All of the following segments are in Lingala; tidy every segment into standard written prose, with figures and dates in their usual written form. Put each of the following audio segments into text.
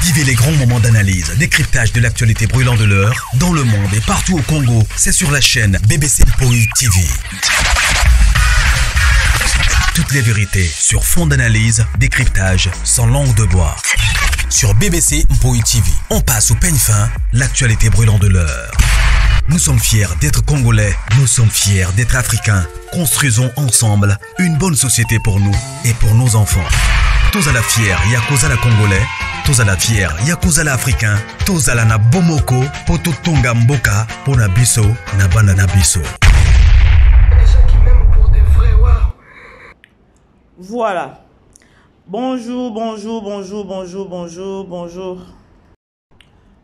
Vivez les grands moments d'analyse, décryptage de l'actualité brûlante de l'heure, dans le monde et partout au Congo. C'est sur la chaîne BBC Mpoï TV. Toutes les vérités sur fond d'analyse, décryptage, sans langue de bois. Sur BBC Mpoï TV, on passe au peigne fin, l'actualité brûlante de l'heure. Nous sommes fiers d'être Congolais, nous sommes fiers d'être Africains. Construisons ensemble une bonne société pour nous et pour nos enfants. Tous à la fière, Yakozala Congolais. Tous à la fière, Yakozala Africain. Tous à la na Bomoko, Poto Tonga Mboka, Pona Biso, na Banana Biso. Voilà. Bonjour.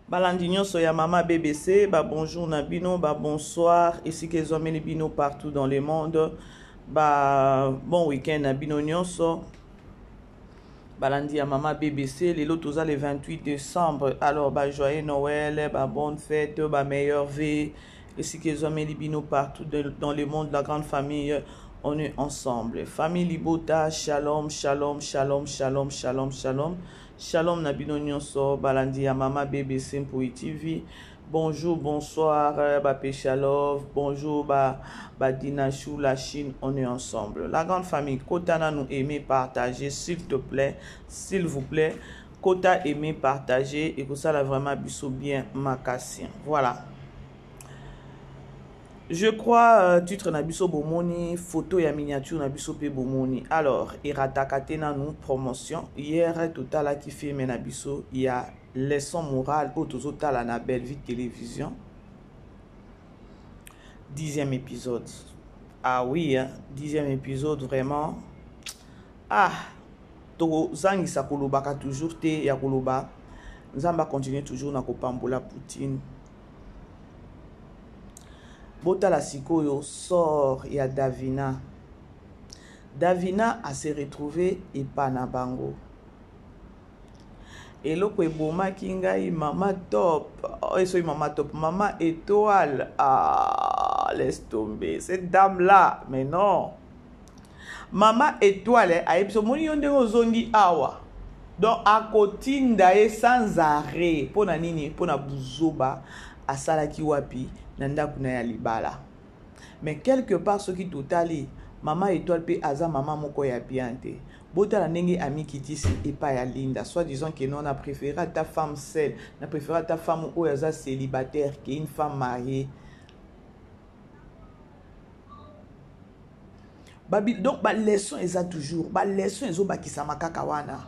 Balandinho soya mama BBC, bonjour Nabino, bonsoir, ici que les bino partout dans le monde. Bon week-end Nabino nyonso. Balandi à mama BBC, les lotos le 28 décembre. Alors joyeux Noël, bonne fête, meilleure vie. Ici que les bino partout dans le monde, la grande famille. On est ensemble. Famille Libota, shalom. Shalom Nabino Nyonso, Balandi à Mama BBC Mpoï TV. Bonjour, bonsoir, Péchalov. Bonjour, Dinachou, la Chine. On est ensemble. La grande famille, Kotana nous aimer, partager, s'il vous plaît. Kota aimer, partager. Et que ça, là, vraiment, biso bien, Makassien. Voilà. Je crois, titre Nabiso Bomoni, photo et miniature Nabiso Pe Bomoni. Alors, Iratakate na nous promotion. Hier, total qui fait Nabiso, il y a leçon morale au total à la belle vie télévision. 10e épisode. Ah oui, hein, 10e épisode vraiment. Ah, to zangi sa koloba ka toujours te ya koloba. Nzamba continue toujours na kopambola Poutine. Botala Sikoyo sort ya Davina. Davina a se retrouvé et pas na bango. Et lo kwe boma kingai mama top. Oh, et mama top, mama étoile. Ah, laisse tomber cette dame là, mais non. Mama étoile a episo moni yonde ozongi awa. Donc a kotinda e sans arrêt pona nini pona buzoba asala ki wapi. Nanda kuna ya libala. Mais quelque part ce qui totali mama étoile pe aza mama moko ya biante. Bota la nenge ami qui dit et pas ya linda. Soit disant que non, on a préféré ta femme seule, on a préféré ta femme ou aza célibataire qu'une femme mariée. Donc leçon eza toujours, leçon ezo bakisama kakawana.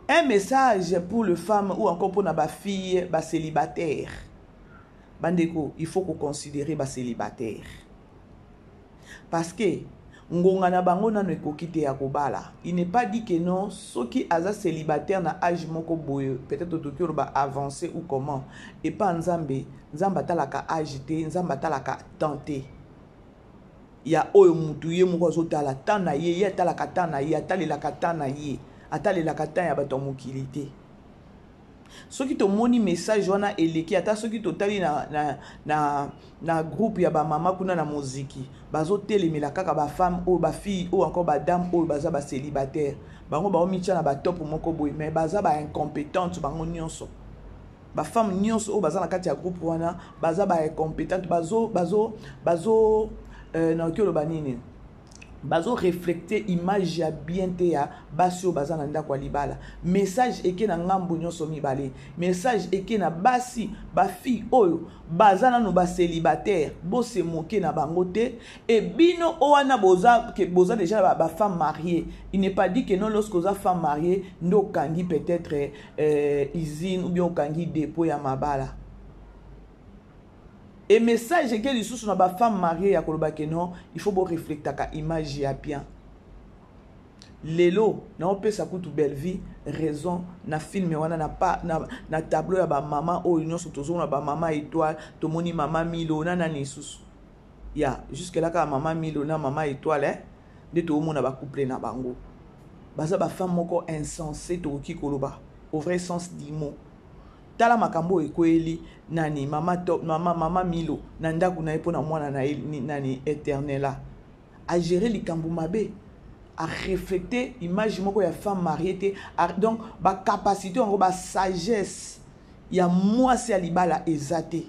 Un message pour les femmes ou encore pour les filles célibataires. Bandeko, il faut qu'on considère les célibataires. Parce que ngongana bango na ne kokite ya kobala. Il n'est pas dit que non, ceux qui sont célibataires na âge moko boye, peut-être autour ba avancer ou comment. Et pas nzambe, nzamba talaka agité, nzamba talaka tenté. Il y a oyo mutuye moko zo tala tana ye, ya talaka tana ye, atali la katana ye. Atale la katan ya bato mokilité. Ce qui te moni message wana eleki ata ce qui totali na groupe ya ba mama kuna na muziki bazo telemela kaka ba femme ou ba fille ou encore ba dame ou baza ba célibataire bango ba omitia na ba top moko boy mais baza ba incompétente bango nyonso ba femme nyonso ou baza na kati ya groupe wana baza ba incompétente bazo na okelo banini bazo reflecter image ya bien te ya basi o baza na ndako libala message eke na ngambo nyonso mibale message eke na basi ba fille oyo baza na no ba célibataire bo se moquer na bango te et bino o wana boza déjà ba femme mariée. Il n'est pas dit que non lorsque oza femme mariée ndo kangi peut-être usine ou bien kangi dépôt ya mabala. Et message que les sous na ba femme mariée ya koloba ke non, il faut bo reflecter ka image ya bien. Lelo na opé sa kutu belle vie raison na film wana na pas na tableau ya ba maman o union surtout na ba maman étoile to moni maman Milo na ni sous. Ya jusque là ka maman Milo na maman étoile de to mona ba couple na bango. Baza ba femme moko insensée to ki koloba au vrai sens du mot. Tala makambo ekweli nani mama Milo nanda kuna epo na mwana na nani éternel a gérer likambo mabe à refléter image moko ya femme mariée donc ba capacité en ba sagesse ya moi c'est alibala ezate.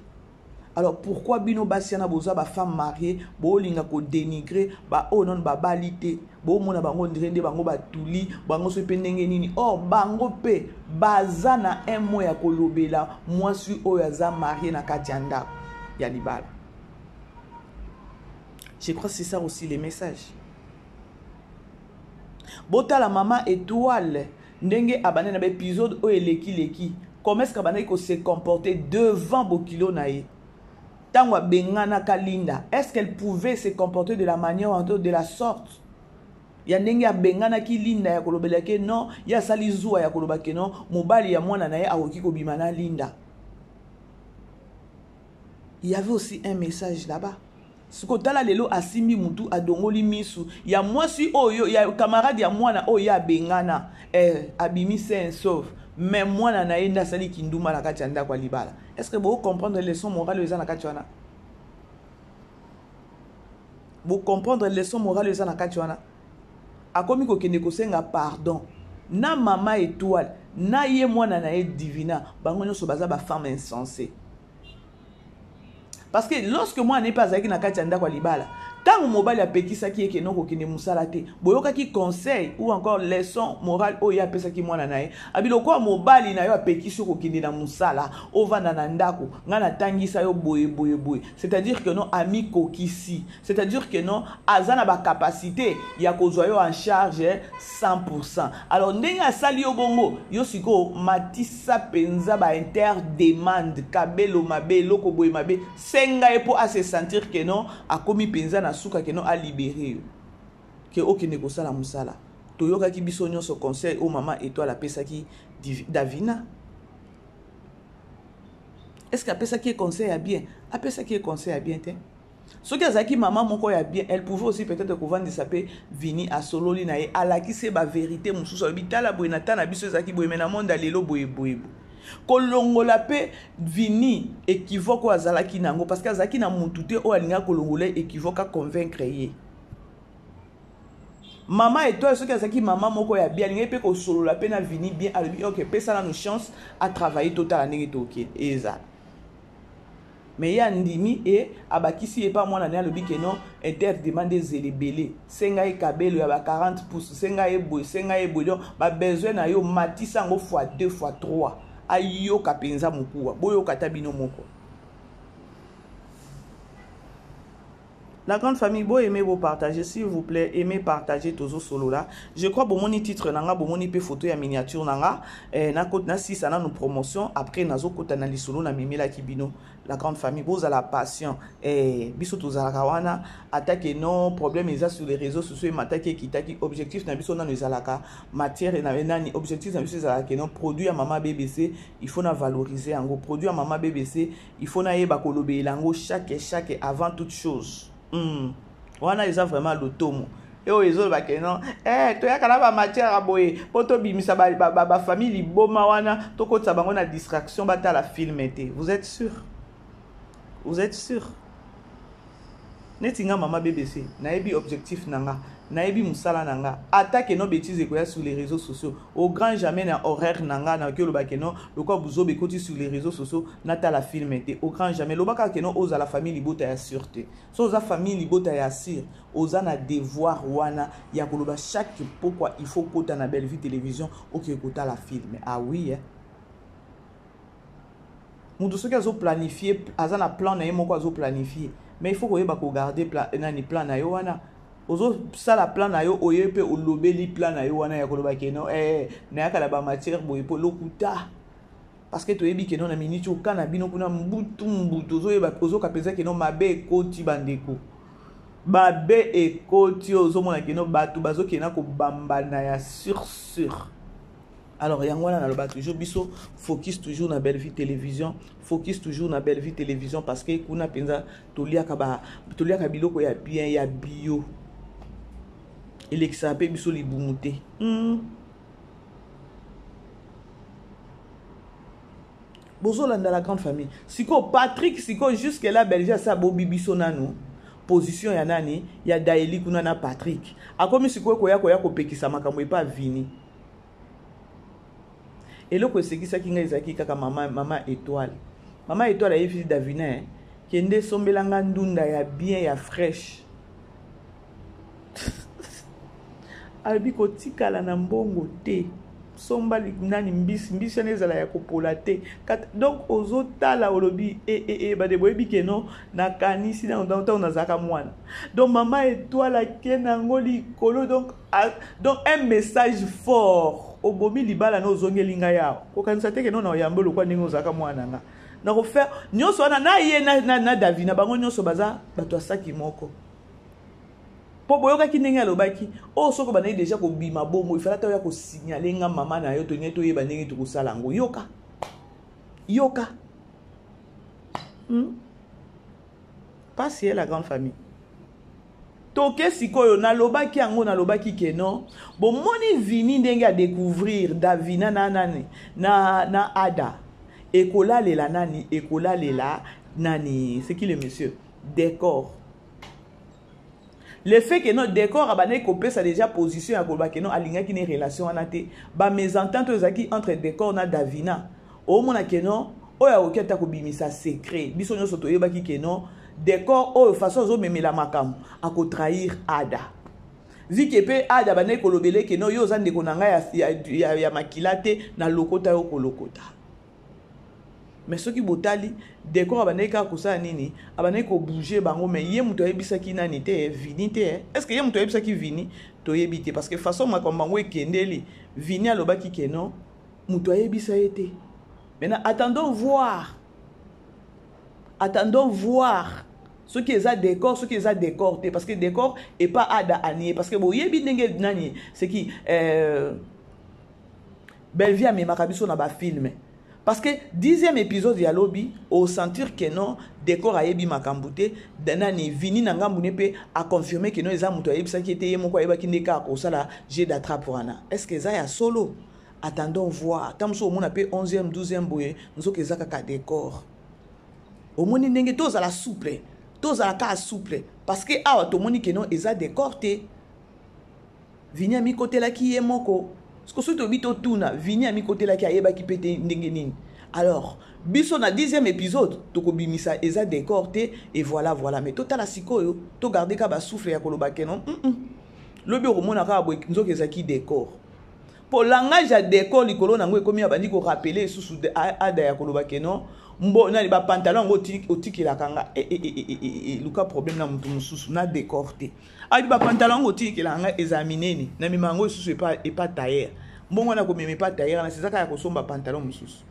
Alors pourquoi bino basiana boza ba femme mariée bo linga ko dénigrer ba oh non ba balité bo mona bango ndrende bango ba tuli bango so pe ndenge nini oh bango pe bazana un mot ya kolobela moi suis o ya za marié na katianda ya libala. Je crois que c'est ça aussi les messages. Bota la maman étoile ndenge abane na ba épisode o eleki comment est-ce qu'abane ko se comporter devant Bokilo nae. Tangwa bengana kalinda, est-ce qu'elle pouvait se comporter de la manière ou de la sorte? Ya ndenge ya bengana ki linda ya kolobela ke non, ya salizua ya koloba ke non, mobali ya mwana na ye akoki ko bimana linda. Il y avait aussi un message là-bas. Ce que tala lelo asimbi mutu adongoli misu, ya mwasi oyo ya camarade ya mwana oyo ya bengana abimi sain sauf. Mais moi na enda sali kinduma la kati anda kwa libala. Est-ce que vous comprendre les leçons morales les na kati wana? Vous comprendre les leçons morales les na kati wana? Akomi ko kende ko senga pardon. Na mama étoile, na ye mwana na ye divina, bango nyoso baza ba femme insensée. Parce que lorsque moi n'est pas avec na kati anda kwa libala, tant mobile a pekisa ki eke non ko kende musala te, boyoka ki conseil ou encore leçon morale o ya pesa ki mwana nae, abilo kwa mobile na yo apekisi ko kende na musala, ovanda na ndako, ngana tangisa yo boye. C'est-à-dire que non ami kokisi, c'est-à-dire que non azana ba capacité ya kozwa yo en charge 100%. Alors ndenga sali yo bongo, yo siko matisa penza ba inter demande kabelo mabe loko boye mabe, senga epo a se sentir que non a komi penza na suka que non a libéré que okene ko sala musala toyoka ki biso nyonso conseil o mama étoile apesa ki Davina. Est-ce qu'apesa ki conseil à bien apesa ki conseil à bien te ce que azaki maman moko ya bien elle pouvait aussi peut-être ko vendre saper vini a sololi na ye alaki se ba vérité mususu bitala boye na tana biso ezaki boye mena monde lelo boye kolongola pe vini équivoque azalaki nango parce que azaki na mutute o alinga kolongola équivoque convaincre ye mama et toi ce que azaki maman moko ya bien alinga pe ko solola pe na vini bien alobi OK pesa na nos chance à travailler total ndenge toke eza mais ya ndimi e abakisi e pas mwana na alobi ke non inter demande zelebele senga e kabelo ya ba 40 pouces senga e boy donc ba besoin na yo matisa ngo fois 2 fois 3 ayo kapenza mukuwa boyo katabino moko. La grande famille, beau aimer, beau partager, s'il vous plaît, aimez partager tous solo là. Je crois que mon titre nanga, bon mon photo et miniature nanga, na côte na si ça na nos promotions après nazo côte na solo na mimi la kibino. La grande famille, beau à la passion, biso tous à la kawana, attaque non problème ils a sur les réseaux sociaux et m'attaque qui taki objectif na biso na nos alaka matière na nani objectif na biso alaka non produit à maman BBC il faut na valoriser en gros produit à maman BBC il faut na yeba kolobe lango chaque avant toute chose. Wana ils ont vraiment l'automo et ils ont ba non to ya kana ba matière aboye poto bimisa ba famille liboma wana to ko tsa bango na distraction bata la film été. Vous êtes sûr netinga mama BBC naebi objectif nanga naebi musala nanga attaque no bêtise ko ya sur les réseaux sociaux au grand jamais na horaire nanga na ke lo ba keno le ko buzo be koti sur les réseaux sociaux nata la film été au grand jamais lo ba ka keno oza la famille libota ya sûreté so oza famille libota ya sir oza na devoir wana ya koloba chaque pourquoi il faut kota na belle vie télévision OK kota la film ah oui mutu soki azo planifier azana plan na ye moko azo planifier mais il faut que vous garder plan na yo wana ozo sala plan na yo oye pe olobeli plan na yo wana ya koloba ke non na yakala ba matière boye po lokuta parce que to yebi ke non na minute o kana bino kuna mbutu ozo yeba ozo kapeza ke non mabe ekoti bandeko babe ekoti ozo mona ke non batu bazo ke na ko bambana ya sur. Alors, yangwana na loba toujours biso focus toujours na belle vie télévision, focus toujours na belle vie télévision parce que kuna penza tolia ka biloko ya bien ya bio. Eleksa pe biso libumuté. Bozo landa la grande famille. Siko Patrick siko jusque là Belgique ça bobi biso nanu. position ya nani ya Daeli kuna na Patrick akomi sikoyo koya kopekisa makambo epa Vini eloko esekisaki ngai ezalaki kaka mama étoile ayebi Davina kende sombelanga ndunda ya bien ya fraîche albi kotikala na mbongo te somba nani mbisi ezala ya kopola te donc ozotala olobi bade boyebi keno nakanisi na ntango nazalaka mwana donc mama étoile akende yango likolo donc un message fort obomi libala na ozongeli ngai awa kokanisa te keno na oyambe lokwa ndenge ozalaka mwana nga na kofaire nyonso wana na ye na Davina bango nyonso baza bato asaki moko po boyokaki ndenge alobaki soko banayi deja kobima bomo ifala ta oya kosignale nga mama na yo tolingi toyeba ndenge tokosala yango yoka pas si la grande famille toke sikoyo nalobaki yango nalobaki keno bomoni Vini ndenge a découvrir Davina na nani na Ada ekolalela nani c'est qui le monsieur décor. Le fait que notre décor a copé sa déjà position à Kolba que non aligné qui une relation en athée ba mésentente entre décor na Davina au mona que non oya oketa ko bimisa secret biso nyo soto yeba ki que non décor o façon zo memela makam a ko trahir Ada vu que pe Ada ba ne kolobele que non yo zande ko nanga ya makilate na lokota yo kolokota. Mais ce qui botali décor abaneka kosa nini abaneka ko bouger bango mais ye muto yebisa ki nani te Vini te est-ce que ye muto yebisa ki Vini to yebite parce que façon makambango ekendeli Vini alobaki ke non muto yebisa ete. Maintenant attendons voir ce qui est à décor te parce que décor et pas Ada anié parce que bo yebi ndenge nani c'est qui Bellevie a memaka biso na ba film. Parce que 10e épisode ya lobby au sentir que non décor ayebi makambute danani Vini nanga munepe a confirmé que non eza muto ayebisa ki ete yemo ko ayeba ki ndeka ko sala jet d'attrape wana. Est-ce que ça ya solo? Attendons voir. Tamso mona pe 11e 12e boye nzoka eza kaka décor. Omoni ndenge toza la souple. Toza la ka souple parce que awa to moni que non eza décor te. Vini a mi côté la ki yemoko. Ce que surtout bito tuna Vini a mi côté la ki ayeba ki pete ndenge nini. Alors biso na 10e épisode to ko bimisa eza décor te et voilà mais total la sikoyo to garder ka ba souffle ya koloba kenon lobi romona ka bo nzoka eza ki décor pour langage ya décor likolo nango ekomi abandi ko rappeler susu de Ada ya koloba kenon mbo na ba pantalon ngo otikela kanga luka problème na mutu mususu na décor te adi ba pantalon ngo otikela kanga examineni na mimango susu et pas tailleur mbongo na ko meme pas tailleur na sezaka ya kosomba pantalon mususu.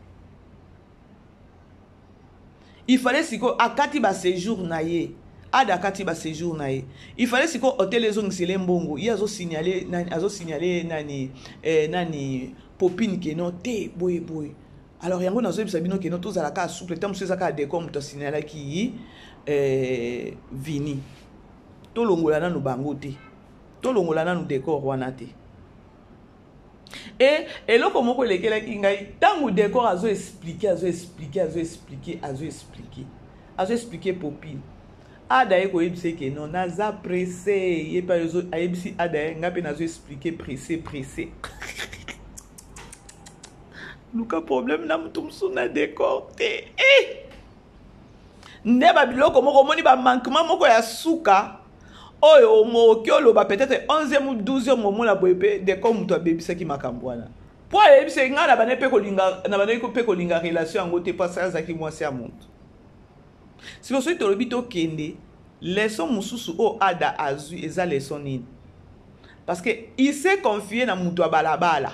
Il fallait siko akati ba séjour na ye Ada akati ba séjour na ye il fallait siko hôtel ezong sele mbongo il azo signaler nani popine ke non te boy alors yango nazo bisa bino ke non tozala ka souple tam seza ka décor muto signaler ki Vini to longola na no bango te to longola na no décor wana te. Et eloko moko lekela ki ngai tangu décor azo expliquer popine Ada eko yebise ke non naza pressé ye pa yozo ayebisi Ada ngape nazo expliquer pressé luka problème na mutu msuna décor te ndeba biloko moko moni ba manquement moko ya suka oyo mo kiolo ba peut-être 11e ou 12e moment la boyepe de comme mutu abebisa ki makambwana po ayebise ngala bane pe kolinga na bane ko pe kolinga relation ngote pas ça zaki mwasi ya muntu. Si vous souhaitez le to kende leçon mususu o Ada azu eza leçon nini parce que il s'est confié na mutu balabala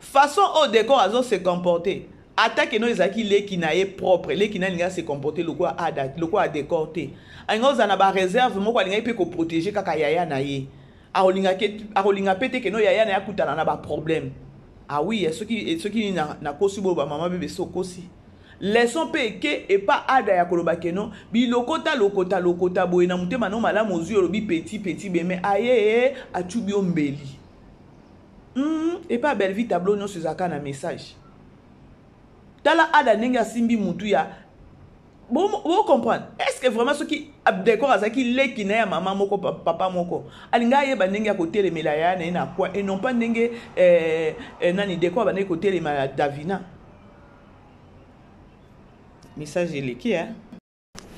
façon au décor azo se comporter attaque no ezaki leki na ye propre leki na linga se comporter le quoi Ada le quoi décorté angoza na ba réserve moko alinga pe ko protéger kaka yaya na ye akolinga pete ke no yaya na yakutana na ba problème oui ce qui na kosi bo ba mama bébé so kosi leçon pe ke et pas Ada ya koloba ke non bi lokota boye na mutema no malamu ozu olobi petit beme aye atubi ombeli et pas Bellevie tableau no sezaka na message tala Ada ndenge asimbi mutu ya vous comprenez? Est-ce que vraiment ceux qui décorent à ça qui les qui n'a maman moko papa moko alinga ye banenge à côté les médailles na quoi et non pas nenge nani décor banenge côté les Davina. Message est qui hein?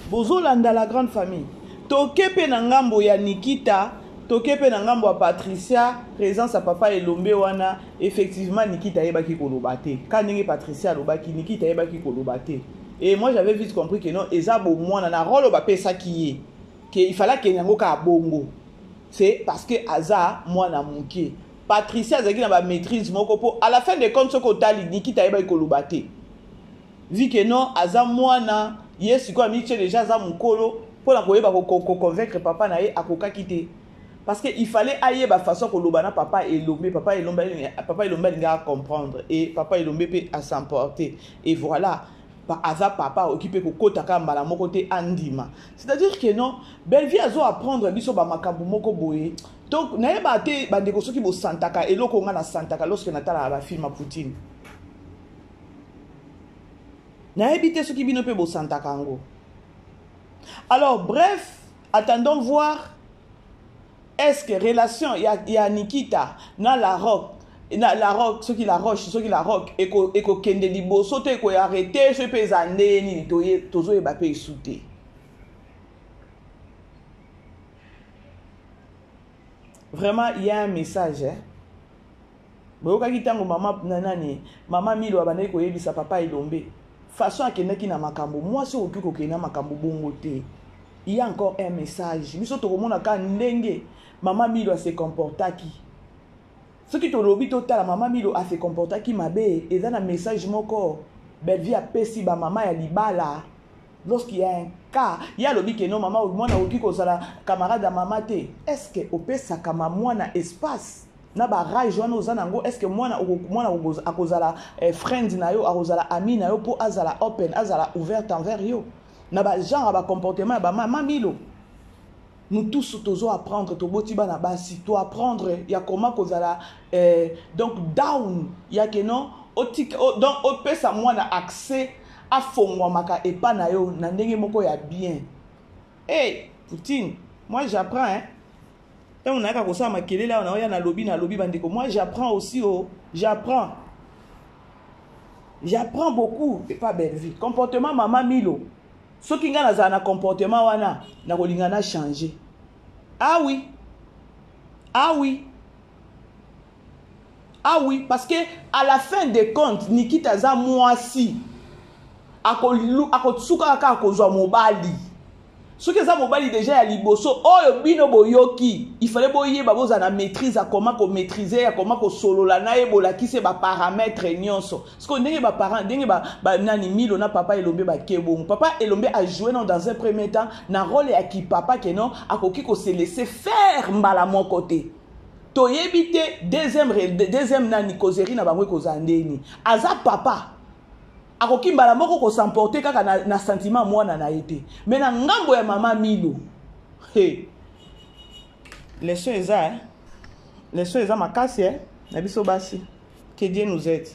Bozo landa la grande famille. Toke pe na ngambo ya Nikita, toke pe na ngambo ya Patricia, présence à papa Elombe wana, effectivement Nikita yebaki kolobate. Quand nenge Patricia lobaki Nikita yebaki kolobate. Et moi j'avais vite compris que non, ezabo mwana na rôle ba pesa qui est que il fallait que nyango ka bongo. C'est parce que aza mwana muke. Patricia zaki na ba maîtrise moko po à la fin de compte ce ko tali Nikita yebaki kolobate. Vu que non aza mwana yes quoi miche déjà za mukolo pour la koyeba ko convaincre papa na ye akoka kité. Parce que il fallait ailler ba façon ko lobana papa Elombe nga comprendre et papa Elombe peut à s'emporter et voilà. Aza papa occupé pour kota kambala moko te andima. C'est-à-dire que non, belle vie azo apprendre biso ba makambu moko boye. Donc na yeba te ba ndeko soki bo santaka eloko nga na santaka lorsque natala ba film Poutine. Na yebite soki bino pe bo santaka ngo. Alors bref, attendons voir est-ce que relation ya Nikita na la rock la rock, ceux qui la rock, et ko kende liboso te ko arrêter ce pesane ni tozo e ba pe souté. Vraiment il y a un message hein. Boyoka kitango mama nanani, mama Milo abane ko yebisa papa Elombe. Façon akende ki na makambo, moi so okiko ke na makambo bongo te. Il y a encore un message. Biso to komona ka ndenge mama Milo se comporta ki. Ce qui te lobby total, la maman Milo a se comporté qui m'a bé et dans un message mon corps, belle vie a pessi ba maman ya libala. Lorsqu'il y a un cas, il y a lobby que non maman ou moi na oki ko sala camarade à maman te. Est-ce que au pesa kama moi na espace na ba rage wana ozanango est-ce que moi na akozala friend na yo akozala ami na yo pour azala open azala ouverte envers yo. Na ba genre ba comportement ba maman Milo. Nous tous toujours apprendre to botiba na basi to apprendre ya comment kozala donc down ya que non donc au pesa moi na accès à fongwa maka et pas na yo na ndenge moko ya bien. Hey Poutine, moi j'apprends hein. Et on a ka kosa makele là on a na lobby bandeko. Moi j'apprends aussi j'apprends beaucoup et pas belle vie. Comportement maman Milo. Ce qui a un comportement wana na kolingana changer. Ah oui. Parce que à la fin des comptes Nikita za mwasi akotsuka ka kozwa mobali. Ce que za mobali déjà ya liboso oyo bino boyoki, il fallait boyeba boza na maîtrise à comment ko maîtriser, à comment ko solola na ebola ki se ba paramètres nyonso. Parce que ndenge ba parents, ndenge ba nani Milo na papa Elombe ba kebon. Papa Elombe a joué dans un premier temps na rôle ya ki papa que non akoki ko se laisser faire mbala mon côté. Toyebite deuxième nani kozeri na bango kozandeni. Aza papa akoki mbala moko ko s'emporter kaka na sentiment mwana na été. Mais na ngambo ya mama Milo. Hey. Les soins eza hein. Les soins eza makasi hein. Na biso basi. Que Dieu nous aide.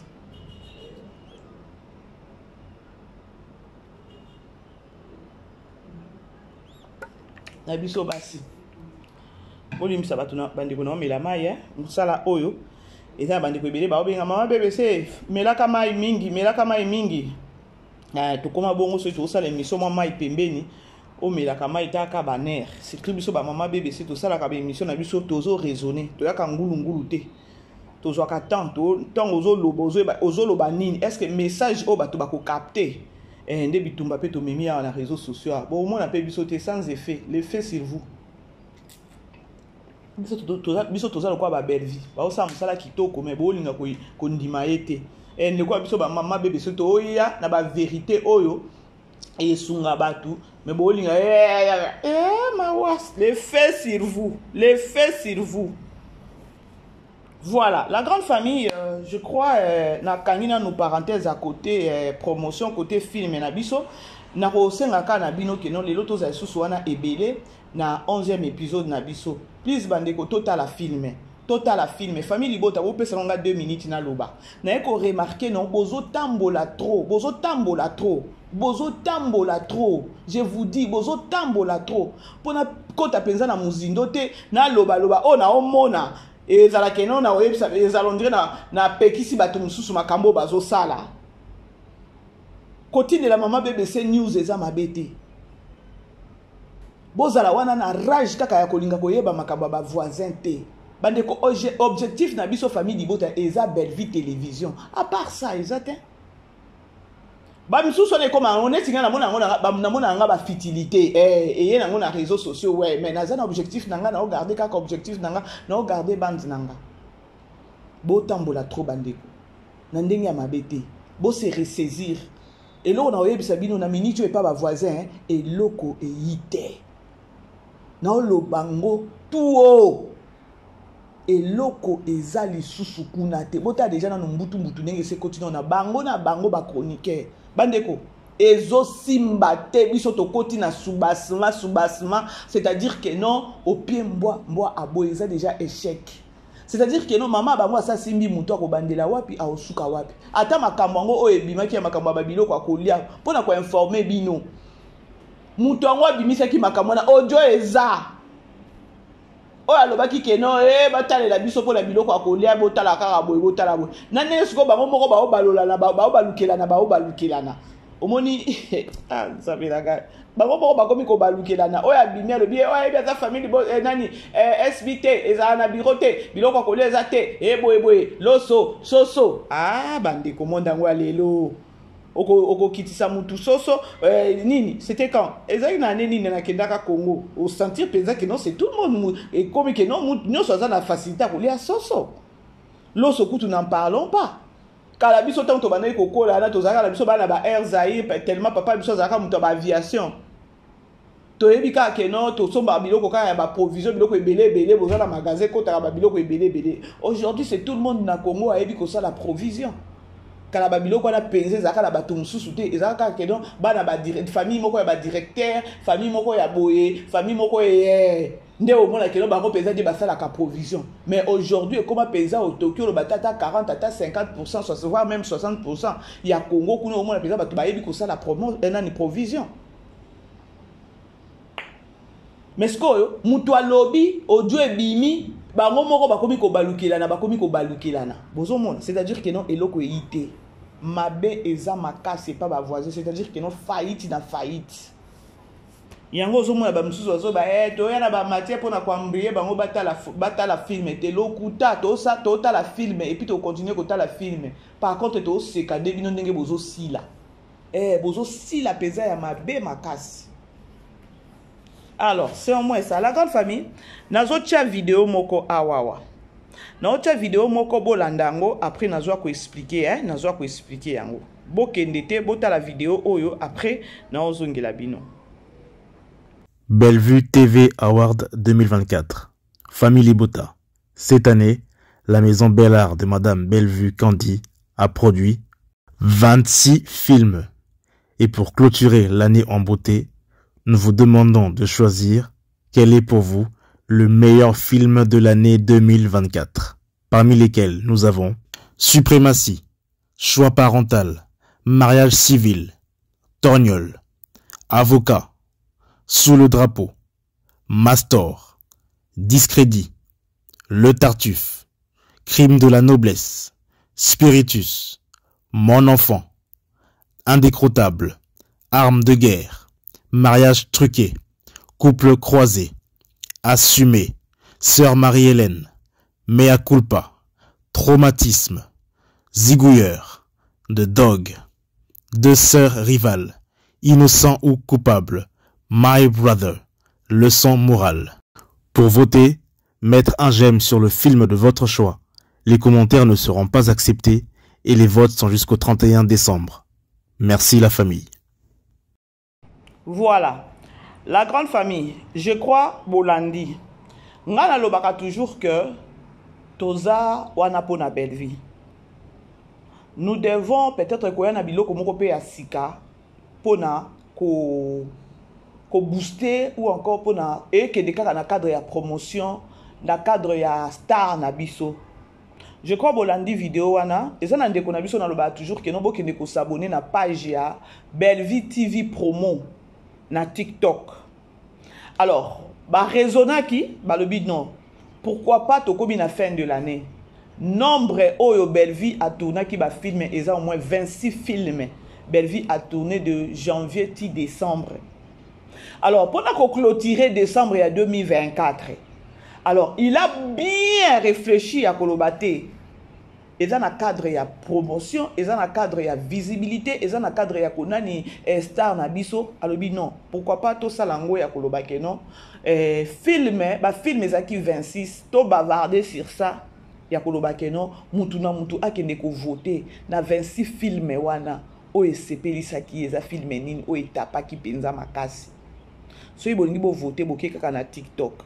Na biso basi. Boli misa batuna bandeko na mela mai hein. Musala oyo. Eza bandeko ebele ba obenga mama BBC melaka mai mingi. Tokoma bongo so tosala émission mwa mai pembeni o melaka mai taka baner. Surtout biso ba mama BBC tosala ka ba émission na biso tozo raisonner. Toyaka ngulu te. Tozo ka tanto ozo loba nini. Est-ce que message o bato ba ko capter nde bitumba pe to memi na réseaux sociaux. Bon moi na pe biso te sans effet. L'effet sur vous. Biso toza lokwa ba belle vie ba osa musala kitoko me bolinga ko ndima ete ne kwa biso ba mama bebe so to oya na ba vérité oyo et sunga batu me bolinga mawas l'effet sur vous voilà la grande famille je crois na kangina nos parenthèses à côté promotion côté film na biso na ko senga ka na bino ke non lelo to za susu wana ebele na 11e épisode na biso please bandeko total la film total film famille libota vous pesa longa 2 minutes na loba na eko remarquer non bozo tambola trop je vous dis bozo tambola trop pona kota penza na muzindo te na loba o na omona ezala keno na oyebisa ezalondre na pekisi bato mususu makambo bazo sala kotine la mama BBC News eza mabete bozala wana na rage kaka ya kolinga koyeba makambo ba voisin te bande ko objectif na biso famille libota eza belle vie télévision à part ça exact ba misusu ne koma on est tinga na mona nga ba futilité et na ngona réseaux sociaux ouais mais na za na objectif nanga na regarder kaka objectif nanga na regarder bande nanga bo tambola trop bande ko na ndenge ya mabete bo se ressaisir et là on a oyebisa bino na minute et pas ba voisin et loko et yite na lo bango tout et loko ezali susu kuna te bota déjà na mbutu ndenge se continue na bango ba chroniqueur bandeko ezo simba te biso to koti na soubassement c'est-à-dire que non au pied mboa abo eza déjà échec c'est-à-dire que non maman bango sa simbi muto ko bandela wapi a osuka wapi ata makambo ngo o ebimaki ya makambo babilo kwa kolia pona ko informer bino mutu yango abimisaki makambo na audio eza oyo alobaki keno batalela biso mpo na biloko ya kolia botala kaka boye botala boye nani siko bango moko baobalukelana omoni nzabelaka bango moko bakomi kobalukelana oyo abimi alobi oyo ayebi aza famille nani SBT ezala na biro te biloko ya kolia eza te boye loso soso bandeko monde yango ya lelo oko kitisa mutu soso nini c'était quand ezaki na nini na kendaka Congo au sentir penza que non c'est tout le monde et comme que non nous sommes na facilité à kolia soso loso kutu n'en parlons pas kala biso tanto banayi kokola na tozaka la biso bana ba air Zaïre tellement papa biso zaka mutu ba aviation to ebika que non to somba biloko kaka ba provision biloko ebele boza na magasin kota ba biloko ebele aujourd'hui c'est tout le monde na Congo a ebi ko ça la provision kala babilo kwa na penze zaka la bato mususu te ezaka ke don bana ba famille moko ya ba directeur famille moko ya boye famille moko nde au mona ke don ba ko penza de basala ka provision mais aujourd'hui comment penza au Tokyo le batata 40 ata 50% soit voire même 60% ya Congo kuna au mona penza bato ba yebi ko sala ni provision mais skoyo mutu alobi audio ebimi bango moko bakomi kobalukelana bozomona c'est-à-dire que non eloko eite mabe eza makasi pas ba voisin c'est-à-dire que non faillite na faillite yango ozomona ba misusu ozo ba to yana ba matière pona kwambrier bango batala film te lokuta to la film et puis to continuer ko la film par contre to seka de bino ndenge bozo sila bozo sila peza ya mabe makasi. Alors, c'est au moins ça. La grande famille, nazo tia vidéo moko awawa. Na tia vidéo moko bolandango après nazo ko expliquer nazo ko expliquer yango. Bokendete bota la vidéo oyo après na ozongela bino. Bellevue TV Award 2024. Famille Bota. Cette année, la maison Bellard de Madame Bellevue Candy a produit 26 films. Et pour clôturer l'année en beauté, nous vous demandons de choisir quel est pour vous le meilleur film de l'année 2024. Parmi lesquels nous avons Suprématie, Choix parental, Mariage civil, Torgnole, Avocat, Sous le drapeau, Mastor, Discrédit, Le Tartuffe, Crime de la noblesse, Spiritus, Mon enfant, Indécrottable, Arme de guerre, Mariage truqué, Couple croisé, Assumé, Sœur Marie-Hélène, Mea culpa, Traumatisme, Zigouilleur, The Dog, Deux sœurs rivales, Innocent ou coupable, My Brother, Leçon morale. Pour voter, mettre un j'aime sur le film de votre choix. Les commentaires ne seront pas acceptés et les votes sont jusqu'au 31 décembre. Merci la famille. Voilà, la grande famille, je crois, Bolandi. Ngana lobaka toujours que Toza wana pona belle vie. Nous devons peut-être koyana biloko moko pe asika pona ko booster ou encore pona et que des cas dans cadre de promotion na cadre ya star na biso. Je crois bolandi vidéo wana eza na ndeko na biso na loba toujours que no bokende ko s'abonner na page ya Bellevue TV promo na TikTok. Alors, ba raisonnaki ba lobi non. Pourquoi pas tokobi na fin de l'année. Nombre oyo Bellevue a tourné qui ba film eza au moins 26 films. Bellevue a tourné de janvier à décembre. Alors, pour clôturer décembre 2024, alors il a bien réfléchi à Kolobate. Et dans le cadre de la promotion, et dans le cadre de la visibilité, et dans le cadre de la konani star na biso, alors non, pourquoi pas tout ça lango ya Kolobake non? Film ezaki 26, to bavarder sur ça. Ya Kolobake non, mutu na mutu akende ko voter na 26 films wana o esepelisaki eza film nini o etapaki penza makasi. So bolingi bo voter boke kaka na TikTok.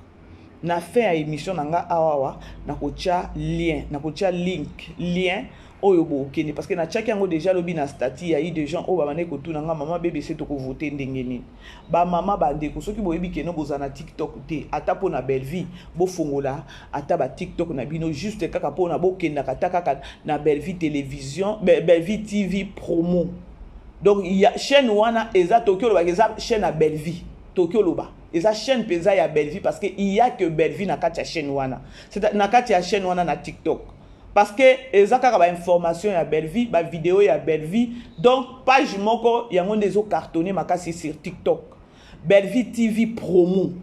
Na fin ya émission nanga awawa na kocha lien, na kocha lien oyo bokende parce que na tchaki yango déjà lobi na statut ya des gens o ba bane ko tuna nga maman BBC to ko voter ndenge nini. Ba mama ba ndeko soki boyebi keno boza na TikTok te ata po na Bellevue bo fongola ata ba TikTok na bino juste kaka po na bokenda kata kaka na Bellevue télévision Bellevue TV promo. Donc il y a chaîne wana eza Tokyo loba eza chaîne à Bellevue Tokyo loba eza chaîne peza ya Bellevue parce que il y a que Bellevue na kati ya chaîne wana c'est na kati ya chaîne wana na TikTok parce que eza kaka ba information ya Bellevue ba vidéo ya Bellevue donc page moko yango ndezo cartonner makasi sur TikTok Bellevue TV promo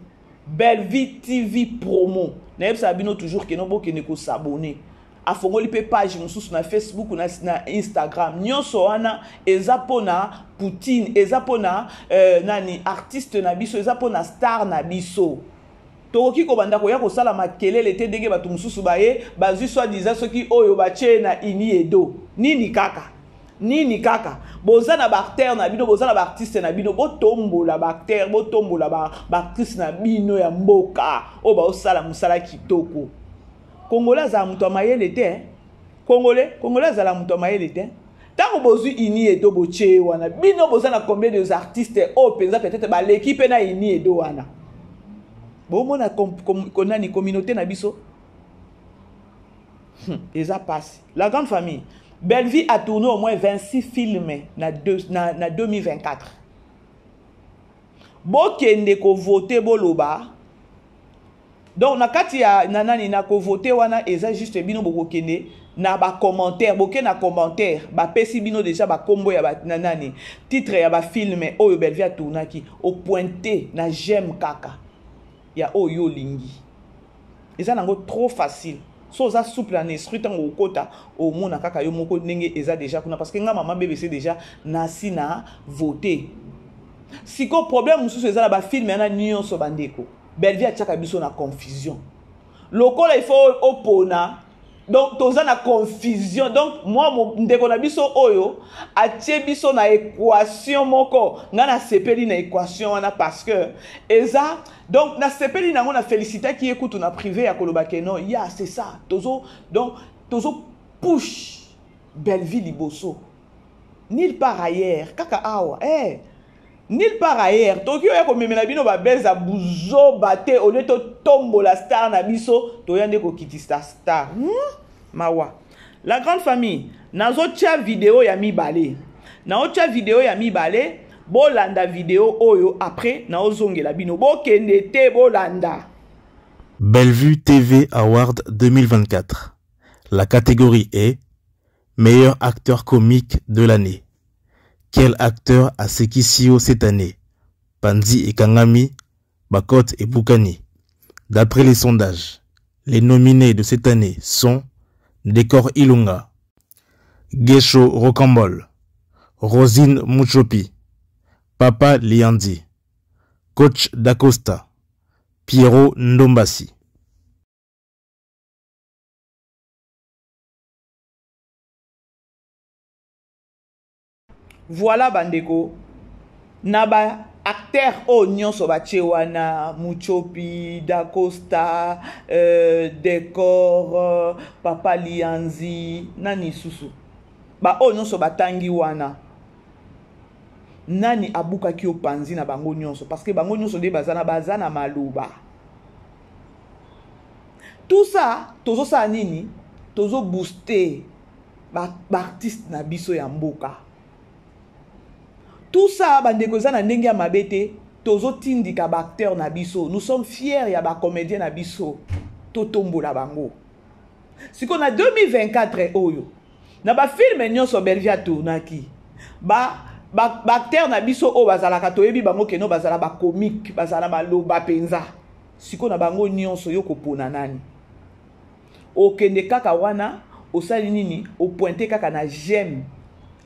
Bellevue TV promo na yebisa bino toujours que no bokene ko s'abonner afongoli pe page mususu na Facebook na Instagram nyonso wana eza pona Poutine eza pona nani artiste na biso eza pona star na biso tokoki ko banda ko ya ko sala makelele te ndenge batu mususu baye bazwi soi disant soki oyo bache na ini edo nini kaka boza na bacteur na bino boza na ba artiste na bino botombola bacteur botombola ba artiste na bino ya mboka o ba osala musala kitoko. Congolais za muto mayele te Congolais za la muto mayele te tango bozui ini edo boche wana bino boza na combien de artistes o penza peut-être ba l'équipe na ini edo wana bo mona konani communauté na biso eza passe la grande famille Bellevue a tourné au moins 26 films na 2024 bokende ko voter boloba. Donc na kati ya nanani na ko voter wana eza juste bino bokokende na ba commentaire boke na commentaire ba pesi bino déjà ba kombo ya ba nanani titre ya ba film oyo Bellevue a tournaki au pointé na j'aime kaka ya oyo lingi eza nango trop facile so za souple en esprit tango okota au mona kaka yo moko ndenge eza déjà kuna parce que nga maman BBC déjà nasi na voter siko problème mususu eza na ba film yana nyonso bandeko Bellevue a tchaka biso na confusion. Lokola il faut opona. Donc toza na confusion. Donc moi ndeko na biso oyo atie biso na équation moko. Nga na sepeli na équation wana parce que eza donc na sepeli nango na félicité qui écoute na privé ya kolobake non. Ya c'est ça. Tozo donc tozo push Bellevue liboso. Nulle part ailleurs. Kaka awa. Nulle part ailleurs. Tokyo ya ko memela bino ba beza buzo bate au lieu to tombo la star na biso to yande ko kitista star. Mawa. La grande famille, nazo tia vidéo ya mibale. Na otia vidéo ya mibale, bolanda vidéo oyo après na ozongela bino bokende te bolanda. Bellevue TV Award 2024. La catégorie est meilleur acteur comique de l'année. Quel acteur a Sekisio cette année? Panzi et Kangami, Bakot et Boukani. D'après les sondages, les nominés de cette année sont Décor Ilunga, Gesho Rocambole, Rosine Muchopi, Papa Liandi, Coach Dacosta, Pierrot Ndombasi. Voilà bandeko naba acteur o nyonso bache wana Muchopi Dacosta Décor Papa Lianzi nani susu ba o nyonso batangi wana nani abuka ki opanzi na bango nyonso parce que bango nyonso de bazana maloba tout ça tozo sa nini tozo booster artiste na biso ya mboka. Tout ça bandeko za na ndenge ya mabete tozo tindika ba acteur na biso. Nous sommes fiers ya ba comédien na biso to tombola bango. Siko na 2024 oyo na ba film nyonso Belvia tournaki ba acteur na biso o bazalaka toyebi bango keno bazala ba comique bazala maloba penza. Siko na bango nyonso yo kopona nani okende kaka wana osali nini o pointer kaka na j'aime.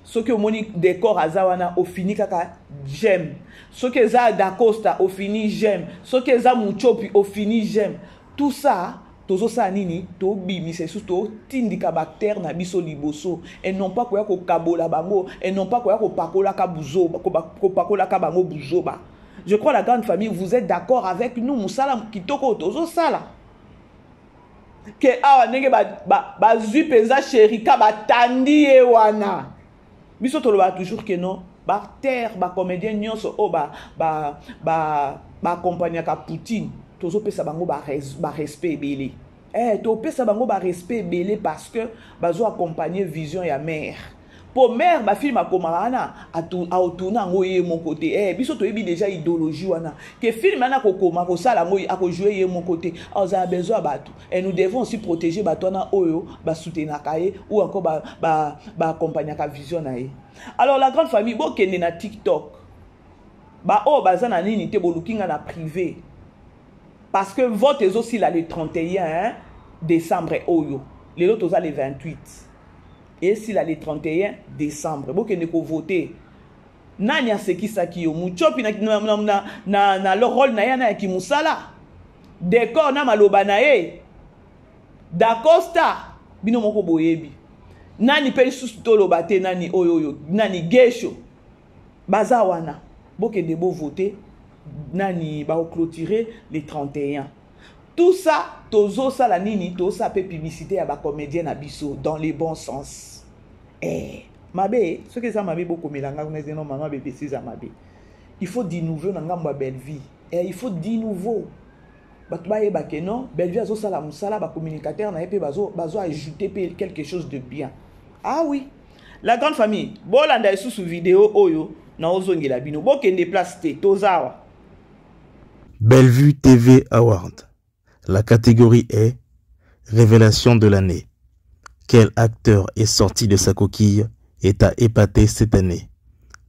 Soki omoni décor aza wana o fini kaka j'aime. Soki eza Dacosta o fini j'aime. Soki eza Muchopi o fini j'aime. Tout ça tozo sa nini to bimise surtout tindika bactère na biso liboso et non pas koya ko kabola bango et non pas koya ko pakola ka buzo ko pakola ka bango buzoba. Je crois la grande famille vous êtes d'accord avec nous musala kitoko tozo sala que awa ndenge ba zui penza chéri ka batandi e wana biso toloba toujours que non bactère ba comédien nyonso o ba accompagner ka Poutine tozo pesa bango ba respect belé to pesa bango ba respect belé parce que bazo accompagner vision ya mère pour mère ba film akomana a otuna ngo ye mon côté biso to yebi déjà idéologie wana que film ana kokoma ko sala ngo a ko jouer ye mon côté on a besoin batu et nous devons aussi protéger batona oyo ba soutenir kaye ou encore ba accompagner ka vision na ye. Alors la grande famille bo kende na TikTok ba o bazana nini te bolukinga na privé. Parce que vote est aussi là le 31 décembre oyo. Les autres ont le 28. Et si là le 31 décembre. Vous pouvez voter. Nani a ce qui sa ki yo. Muchopi na le rôle na yana ki musala. Décor na maloba na e. Dacosta. Bino moko boyebi. Nani pe sous tolo bate nani oyo. Nani gesho. Bazawana. Vous pouvez voter. Nani ba clôturer les 31. Tout ça tozo ça la nini to ça peut publicité à ba comédien na biso dans les bons sens. Mabe ce que ça mabe beaucoup melanga on est non maman bébé c'est ça mabe. Il faut du nouveau na ngamba belle vie. Il faut du nouveau. Batu ba yeba ke non belle vie azo sala musala ba communicateur na epé bazo ajouter quelque chose de bien. Ah oui. La grande famille bolanda sous vidéo oyo na ozongela bino bokende place te tozawa. Bellevue TV Award. La catégorie est Révélation de l'année. Quel acteur est sorti de sa coquille et t'a épaté cette année?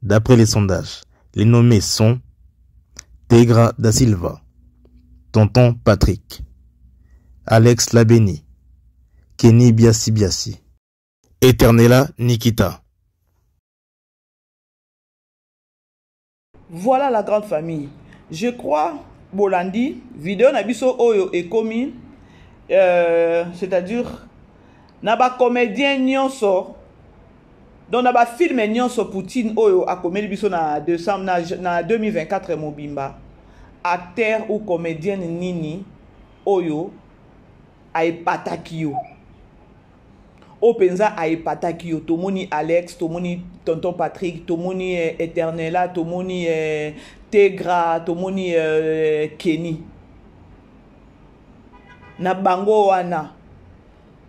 D'après les sondages, les nommés sont Tegra da Silva, Tonton Patrick, Alex Labeni, Kenny Biasi, Eternella Nikita. Voilà la grande famille. Je crois Bolandi, vidéo na biso oyo et commis, c'est-à-dire na ba comédien nyonso, donc na ba film nyonso Poutine oyo a comédie biso na décembre na 2024 mobimba, acteur ou comédien nini oyo a epataki yo. Openza a epataki yo, tomoni Alex, tomoni Tonton Patrick, tomoni Eternella, tomoni Tegra, tomoni Kenny. Na bango wana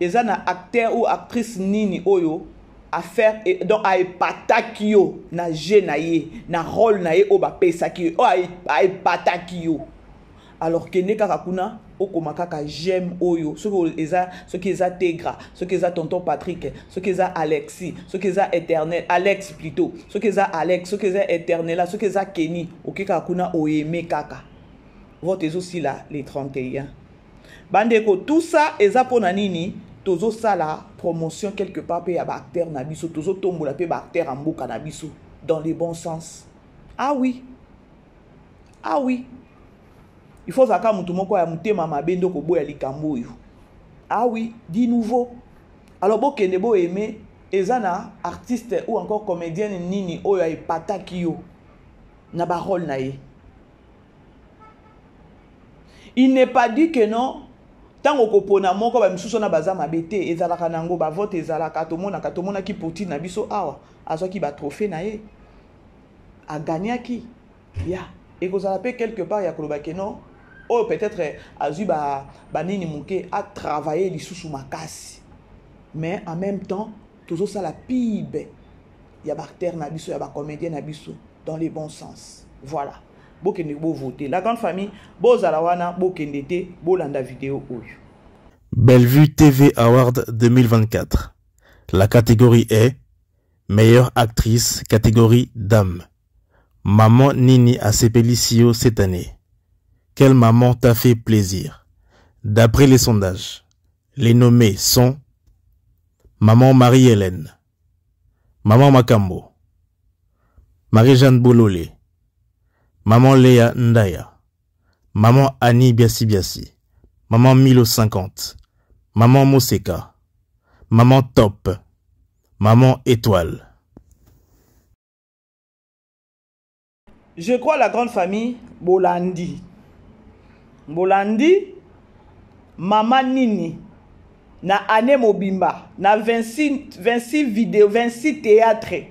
eza na acteur ou actrice nini oyo a faire donc a epataki yo na jeu na ye, na rôle na ye o ba pesaki yo, a epataki yo. Alors que ne kaka kuna okoma kaka j'aime oyo ce qui eza Tegra, ce qui eza Tonton Patrick, ce qui eza Alexis, ce qui eza Eternel Alex plutôt, ce qui eza Alex, ce qui eza Eternella, ce qui eza Kenny, OK kaka kuna oeme kaka. Vote aussi là les 31. Bandeko tout ça eza pona nini tozo sala promotion quelque part pe ya ba acteur na biso tozo tombola pe ba acteur mboka na biso dans les bons sens. Ah oui. Ah oui. Il faut zaka mutu moko ya mutema mabendo ko boya likambo yo. Ah oui, di nouveau. Alors bo kende bo aimer ezana artiste ou encore comédienne nini oyo ay pataki yo na ba rôle na ye. Il n'est pas dit que non. Tant ko pona moko ba misuso na baza mabete ezalaka nango ba vote ezalaka tomona ki Poutine na biso awa azaki ba trophée na ye. A gagnaki. Ya, et ko zala pe quelque part ya koloba ke non. oh peut-être azu ba nini muke a travaillé li sous makasi, mais en même temps toujours ça la pib ya ba acteur na biso ya ba comédien na biso dans les bons sens. Voilà, bokende bo voter la grande famille bozala wana bokende te bolanda vidéo oyo. Bellevue TV Award 2024. La catégorie est meilleure actrice catégorie dame. Maman Nini a Sepelicio cette année. Quelle maman t'a fait plaisir? D'après les sondages, les nommés sont Maman Marie-Hélène, Maman Makambo, Marie-Jeanne Bololé, Maman Léa Ndaya, Maman Annie Biasi Biasi, Maman Milo 50, Maman Moseka, Maman Top, Maman Étoile. Je crois la grande famille Bolandi. Bolandi, Maman Nini, na Ane Mobimba, na 26 vidéos, 26 théâtres.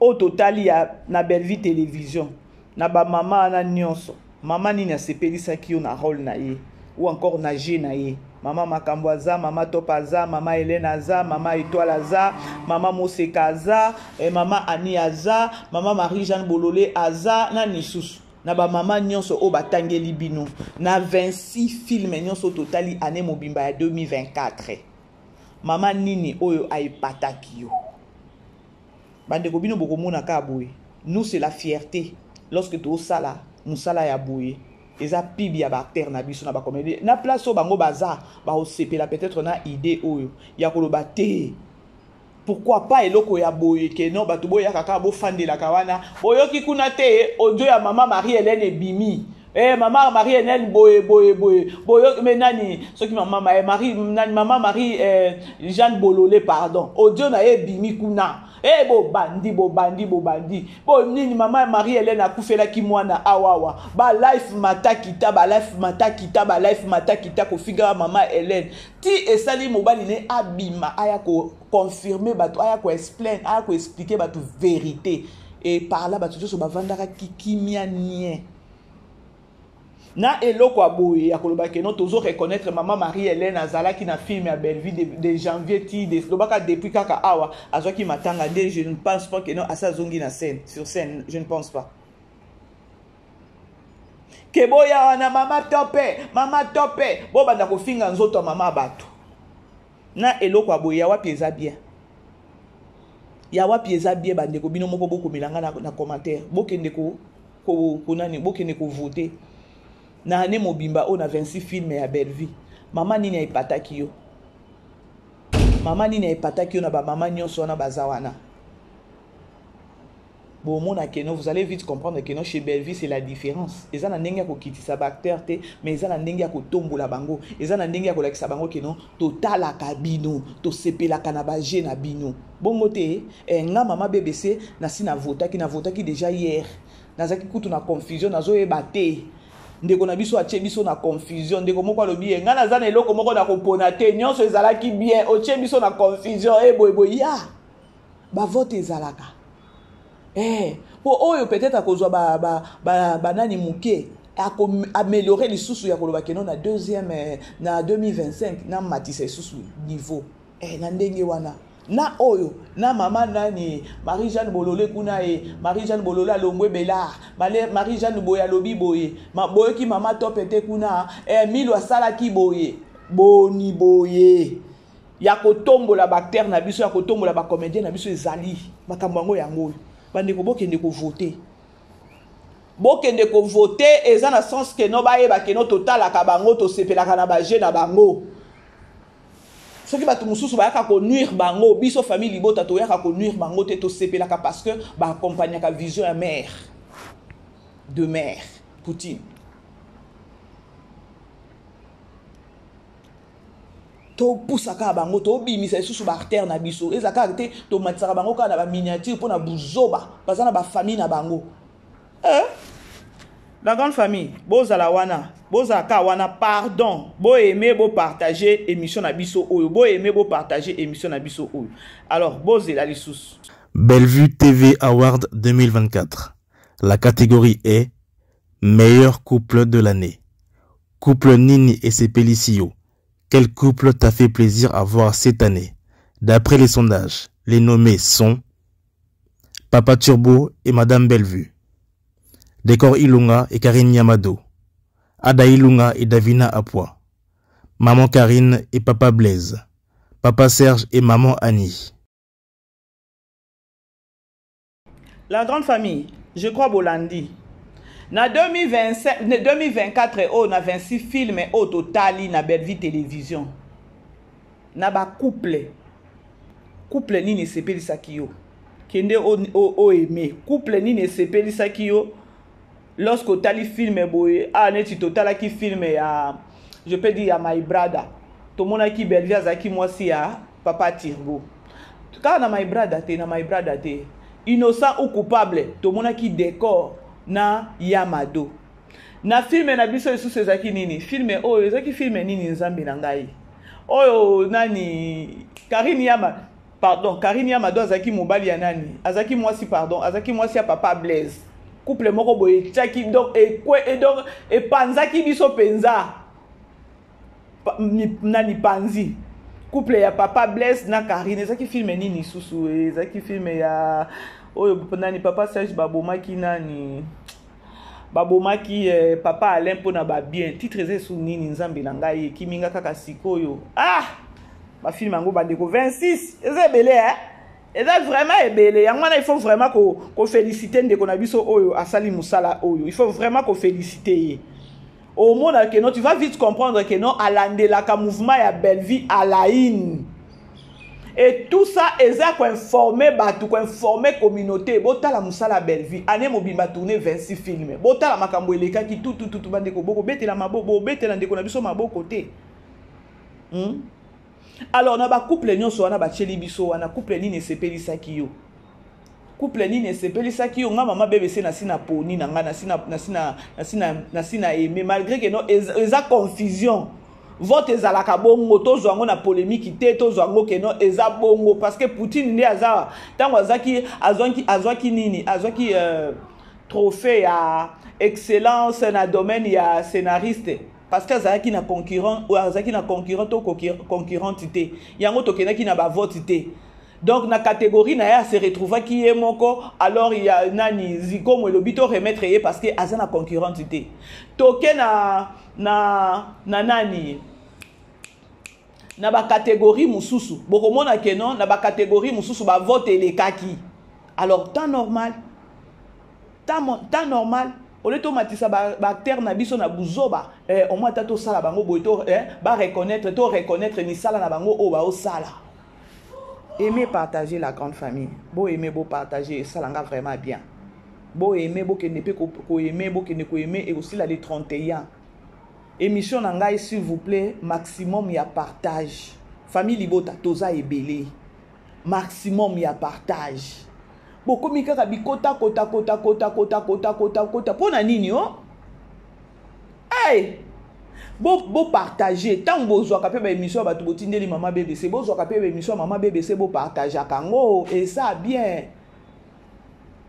Au total, il y a na Bellevue Télévision. Na ba maman na nyonso. Maman Nini a sepelisa ki yo na rôle na ye. Ou encore na G na ye. Maman Makambo aza, Maman Top aza, Maman Hélène aza, Maman Étoile aza, Maman Moseka aza, Maman Annie aza, Maman Marie-Jeanne Bololé aza, na nisusu. Na ba maman nyonso o batangeli bino. Na 26 films nyonso totali Ane Mobimba ya 2024. Maman Nini oyo aipataki yo. Bandeko bino bokomona ka boye. Nous c'est la fierté lorsque to sala, musala ya boye. Eza pibi ya ba acteur na biso na ba comédie. Na place o bango baza, ba osepela peut-être na idée oyo. Ya koloba te. Pourquoi pas eloko ya boye ke non bato boya kaka bo fandela kawana. Boyoki kuna te audio ya Maman Marie-Hélène Bimi. Maman Marie-Hélène boye. Boyo menani soki Maman Marie Jeanne Bololé pardon. Audio na ye Bimi kuna. Bo bandi. Bo nini Maman Marie-Hélène akufela ki mwana awawa. Ba life mata kita ko figa Maman Hélène. Ti esali mobali ne abima aya ko confirmer bato aya ko explain aya ko expliquer bato vérité et par là bato so bavandaka kikimia nie. Na eloko aboye ya koloba ke non toujours reconnaître Maman Marie-Hélène azalaki na film ya Bellevue de janvier ti de lobaka depuis kaka awa azwaki matanga de je ne pense pas que non asa zongi na scène sur scène, je ne pense pas. Keboya wana Maman Topé bo banda ko finga nzoto mama bato. Na eloko aboye ya wapi eza bien. Ya wapi eza bien bandeko bino moko boko milanga na commentaire. Bokende ko nani bokende ko voter. Na Ane Mobimba on a 26 films ya Bellevue. Maman Nini aipataki yo. Maman Nini aipataki yo na ba maman nyonso na bazawana. Bon mona keno vous allez vite comprendre que non chez Bellevue c'est la différence. Eza na ndenge ya ko kitisa ba acteur te, mais eza na ndenge ya ko tombola bango. Eza na ndenge ya ko lakisa bango keno totala kabino, to sepela kana ba je na bino. Bongo te nga Maman BBC na sina votaki déjà hier. Nazaki kutu na confusion nazo e baté. Ndeko na biso atie biso na confusion ndeko moko alobi nga na zana eloko moko na kopona te nyonso ezalaki bien otie biso na confusion boy ya ba vote ezalaka po oyo peut-être akozwa ba nani muke améliorer les sous ya koloba kenon na deuxième na 2025 na matisa sous niveau na ndenge wana na oyo na Maman nani Marie-Jeanne Bololé kuna Marie-Jeanne Bololé alongwe bela Marie-Jeanne boya lobi boye boye ki Maman Top ete kuna Milo asala ki boye boni boye ya kotombola ba acteur na biso ya kotombola ba comédien na biso ezali makambo yango yango bandeko bokende ko voter eza na sens que no ba yeba ke no total akabango to sepelaka na ba je na bango. Soki bato mususu ba yaka ko nuire bango biso famille libota to yaka ko nuire bango te to sepelaka parce que ba accompagner ka vision ya mère Poutine. To pusaka bango to bimisa susu ba artère na biso ezaka te to matsaka bango ka na ba miniature pona buzoba bazana ba famille na bango. La grande famille, bozala wana, bozaka wana, pardon, bo aimer, bo partager émission na biso oyo, bo aimer, bo partager émission na biso oyo. Alors, bozela les sous. Bellevue TV Award 2024. La catégorie est meilleur couple de l'année. Couple Nini et Sepelicio. Quel couple t'a fait plaisir à voir cette année? D'après les sondages, les nommés sont Papa Turbo et Madame Bellevue, Décor Ilunga et Karine Yamado, Ada Ilunga et Davina Apua, Maman Karine et Papa Blaise, Papa Serge et Maman Annie. La grande famille, je crois Bolandi. Na 2024, on a 26 films au total na Bellevue Télévision. Na ba couple nini sepelisa kiyo. Kende o aimé. Couple nini sepelisa kiyo. Lorsque tali film boye, neti total qui film ya, je peux dire à My Brother. Tout le monde qui Bellevue azaki moi si ya Papa Turbo. Quand na My Brother te, innocent ou coupable, tout le monde qui décore na Yamado. Na film na biso sous ezaki nini? Film ezaki film nini nzambe na ngai. Nani Karine Yamado azaki mobali ya nani? Azaki mwasi ya Papa Blaise. Couple moko boye tchaki donc et panzaki biso penza. Nani panzi. Couple ya Papa Blaise na Karine ezaki film nini susu? Ezaki film ya nani Papa Serge babomaki nani? Babomaki Papa Alain pona ba bien. Titre eze sou nini nzambe na ngai kiminga kaka sikoyo. Ma film yango bandeko 26. Eze belé eza vraiment ebelé. Yangwana il faut vraiment ko féliciter ndeko na biso oyo asali musala oyo. Il faut vraiment ko féliciter. Au monde que non tu vas vite comprendre que non alandela ka mouvement ya Bellevue à la in. Et tout ça, eza ko informer batu, ko informer communauté. Bota la musala Bellevue. Ane mobimba tourner 26 films. Bota la makambo eleka ki tout bandeko boko bete la maboko bete la ndeko na biso maboko te. Alors na ba couple nyonso wana ba cheli biso wana couple nini sepelisa kiyo. Couple nini sepelisa kiyo nga mama BBC na sina poni na nga na sina aimé malgré que non eza confusion. Vote ezalaka bongo tozo yango na polémique te tozo yango ke non eza bongo parce que Poutine ndi aza tango azwaki nini azwaki trophée ya excellence na domaine ya scénariste parce que azaki na concurrent ou azaki na concurrent to concurrente te yango tokenaki na ba vote te. Donc na catégorie na ya se retrouva qui est moko alors il y a nani ziko mo lobito remettre ye parce que azana concurrente te. Toke na nani na ba catégorie mususu bokomona ke non na ba catégorie mususu ba vote les kaki. Alors temps normal au lieu de matisa ba acteur na biso na buzoba au moins tato sala bango boito ba reconnaître ni sala na bango o ba o sala. Aimez partager la grande famille. Beau aimer, beau partager, ça l'en vraiment bien. Beau aimer, beau que ne peut qu'au aimer, beau que ne qu'au aimer, et aussi la des 31. Émission n'engaille, s'il vous plaît, maximum y a partage. Famille Libota, Toza et Belé. Maximum y a partage. Beaucoup de gens qui kota. Pour nani yo? Hey! Beau partager tant besoin capé ba émission ba to botindeli maman BBC besoin capé ba émission maman BBC beau partager kango et ça bien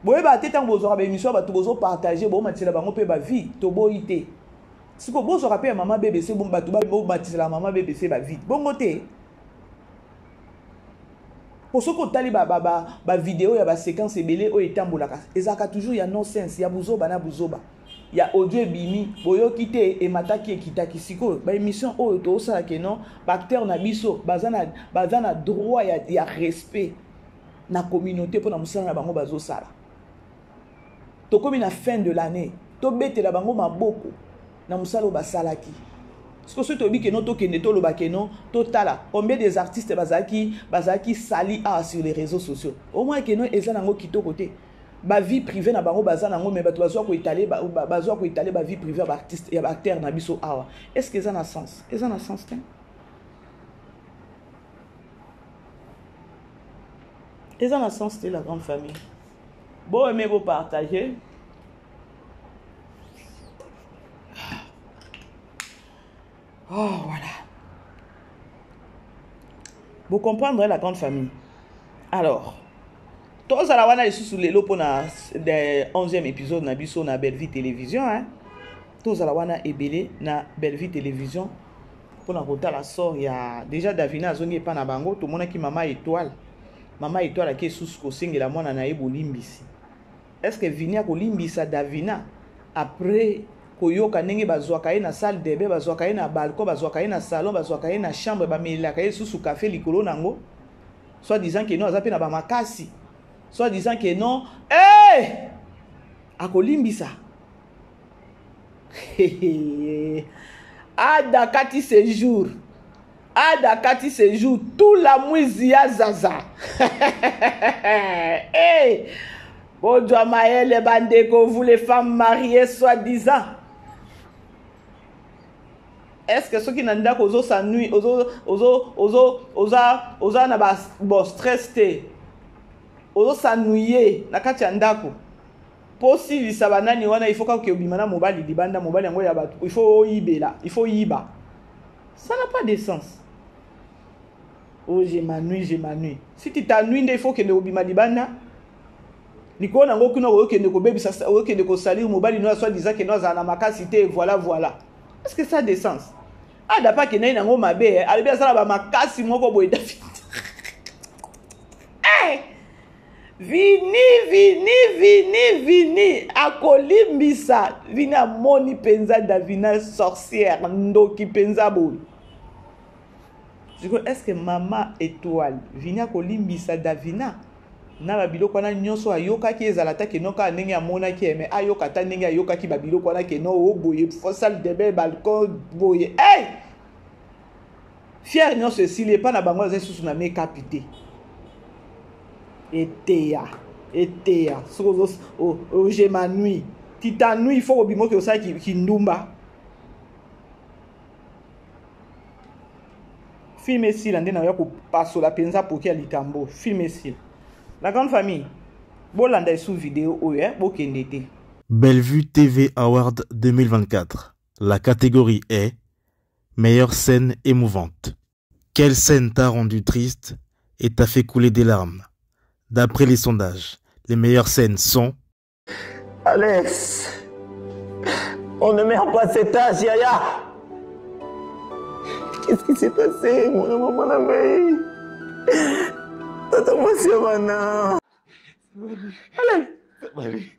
boye ba tant besoin ba émission ba to besoin partager beau matila bango pe ba vie to boité siko besoin capé maman BBC bon ba to ba matila maman BBC ba vie bongo te pour ce qu'on tali ba vidéo ya ba séquence ebelé o etambolaka ezaka toujours ya nonsense ya buzoba na buzoba. Il y a audio bimi boyo kite et mataki et kitaki siko ba émission o to sala ke non acteur na biso bazana droit ya respect na communauté pour na musala na bango bazo sala to komi na fin de l'année to betela bango maboko na musala ba salaki parce que ce to bi ke non to kende to loba ke non totala combien des artistes bazaki sali sur les réseaux sociaux au moins ke non ezana ngo kitoko te. Ba vie privée na bango bazana ngo mais bato bazwa ko étaler ba vie privée ba artiste ya ba acteur na biso awa. Est-ce que ça a sens? Ça a sens te? Ça a sens te la grande famille. Bon aimer beau partager. Oh voilà. Vous comprendrez la grande famille. Alors tous à la wana sous les lopes pour le 11e épisode na biso na Bellevue Télévision hein. tozala wana ebele na Bellevue télévision pour na la sort ya déjà Davina azongi pa na bango to mona ki mama étoile qui sous ko singela mwana na yebo limbisi. Est-ce que Vinia ko limbisa Davina après koyoka ndenge bazwaka ye na salle de bain, bazwaka ye na balcon, bazwaka ye na salon, bazwaka ye na chambre, bamelaka ye susu café likolo nango, soit disant que non azape na ba makasi, soit disant que non akolimbisa ada kati séjour tout la mwizi ya zaza Bodwa Maëlle bandeko, vous les femmes mariées soi-disant. Est-ce que ceux qui n'ont pas ozo s'ennuient, oza na ba stress te, ozo s'ennuyer na kati andako. Posi lisabanani wana il faut que obimana mobali libanda mobali yango ya batu, il faut yibela, il faut yiba. Ça n'a pas de sens. Oh je m'ennuie. Si tu t'ennuies, il faut que obima libanda. Niko nango kuna okende ko bebisa okende ko salir mobali no soit disant que no za na makasi te voilà. Est-ce que ça a des sens? Ah dapa ke na ngo mabe alibi asala ba makasi moko boy David. Vini akolimbisa vina moni penza Davina sorcière ndoki penza boy. Est-ce que maman étoile vini akolimbisa Davina na babiloko wana nyonso ayoka ki ezalata ke noka ndenge amona ki mais ayoka ta ndenge ayoka ki babiloko wana ke no oboye salle de bain balcon boye fier nyonso esili pa na bango za susu na make-up te eteya soko je m'ennuie titanui il faut obimo ke osala ki ndumba film esila nde na ya ko pasola penza poki ya likambo film esila. La grande famille, bolanda sous vidéo bokendete. Bellevue TV Award 2024. La catégorie est meilleure scène émouvante. Quelle scène t'a rendu triste et t'a fait couler des larmes? D'après les sondages, les meilleures scènes sont Alex, on ne meurt pas cet âge, Yaya. Qu'est-ce qui s'est passé, mon ami? Tata mwasi ya bana. Allez. Bébé.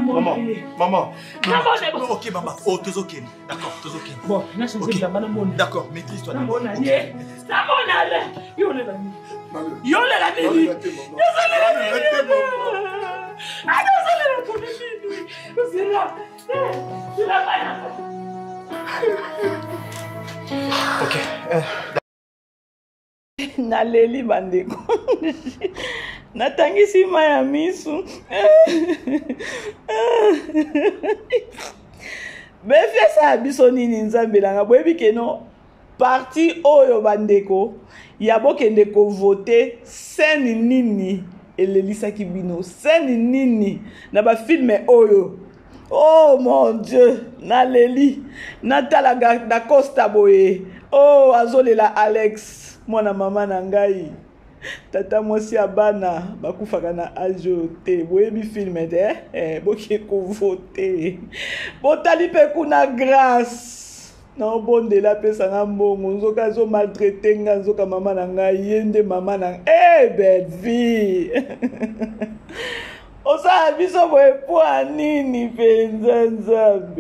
Maman. Maman. Ok, maman. Oh, t'es ok. D'accord, t'es ok. Bon, d'accord, maîtrise-toi. Ok. Naleli bandeko. Natangisi maya misu. Befia sa biso nini nzambelanga boyebi keno parti oyo bandeko ya bokende ko voter scène nini elelisaki bino scène nini na ba filme oyo. Oh mon Dieu, naleli natala da Costa boye. Oh azolela Alex mwana mama na ngai. Tata mwasi ya bana bakufaka na ajo te boyebi filme te boke ko voter botali pe kuna grâce Non, bon de la paix, ça n'a bon. On a maltraité, on a maman n'a yende maman n'a. Eh, belle vie. On s'est vu sur le point nini penzanzambe.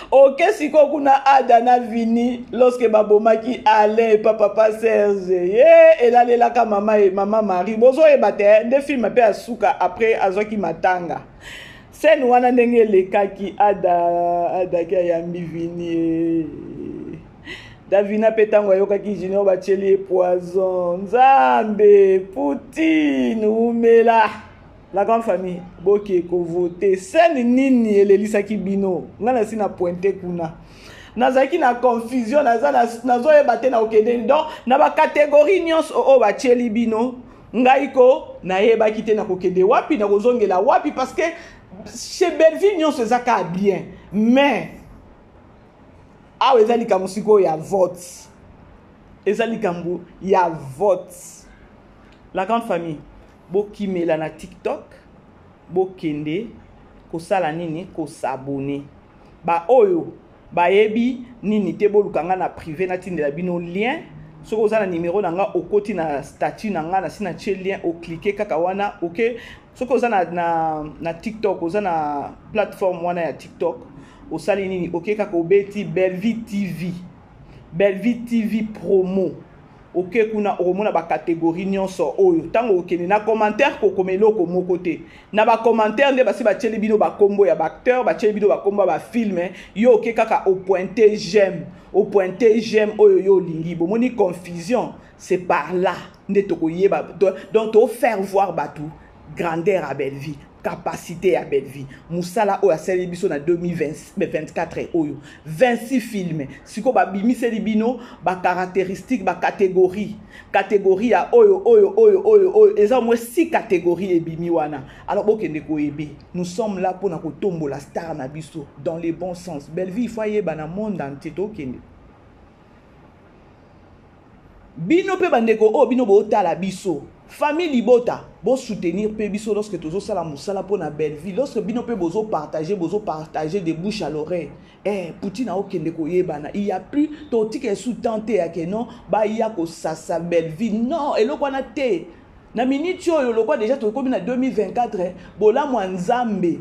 Ok, si kuna Adana vini lorsque babomaki allait papa Serge. Et là les là maman Marie. Bozo e bate des films pe asuka après azoki matanga. C'est nous wana ndenge leka ki ada ki yambi vini. Davina petango yoka ki junior bacheli poison. Nzambe Poutine umela. La grande famille, boki ko voter. C'est nini elelisa ki bino. Ngana si na pointé kuna. Nazaki na confusion nazo ebate na okende. Donc na ba catégorie nyonso o bacheli bino. Ngaiko na yeba kite na kokende wapi na kozongela wapi parce que chez Belleville nyonso ezaka bien. Mais awa ezali kamusiko ya vote. Ezali kambu ya vote. La grande famille boki mela na TikTok bokende kosala nini kosabone ba oyo ba yebi nini te bolukanga na privé na tindela bino lien soko ozana numéro nanga okoti na statut nanga na sina tie lien o cliquer kaka wana OK soko ozana na TikTok ozana plateforme wana ya TikTok osali nini OK kaka obeti Belleville TV promo OK kuna omona ba catégorie nyonso oyo tango okene na commentaire ko komeloko moko te na ba commentaire nde basi ba tcheli bino ba combo ya ba acteur ba tcheli bino ba combo ba film yo OK kaka au pointer j'aime oyo yo lingi bomoni confusion c'est par là nde tokoyeba donc to faire voir batou grandeur à Belleville capacité à Belleville musala o ya seli biso na 2024 oyo 26 films siko ba bimise libino ba caractéristique ba catégorie ya oyo eza mo 6 catégories ebimi wana alors bokende ko ebe nous sommes là pour na ko tombo la star na biso dans les bons sens Belleville il faut yeba na monde entier to kende bino pe bandeko o bino bo tala biso famille libota bo soutenir pe biso lorsque tozo sala musala pour na Belleville lorsque bino pe bozo partager de bouche à l'oreille Poutine a okende ko yebana il y a plus totike sous-tenté ya ke non ba ya ko sasa Belleville non eloko na te na minute oyo lokwa déjà to komi na 2024 bola mwanzambe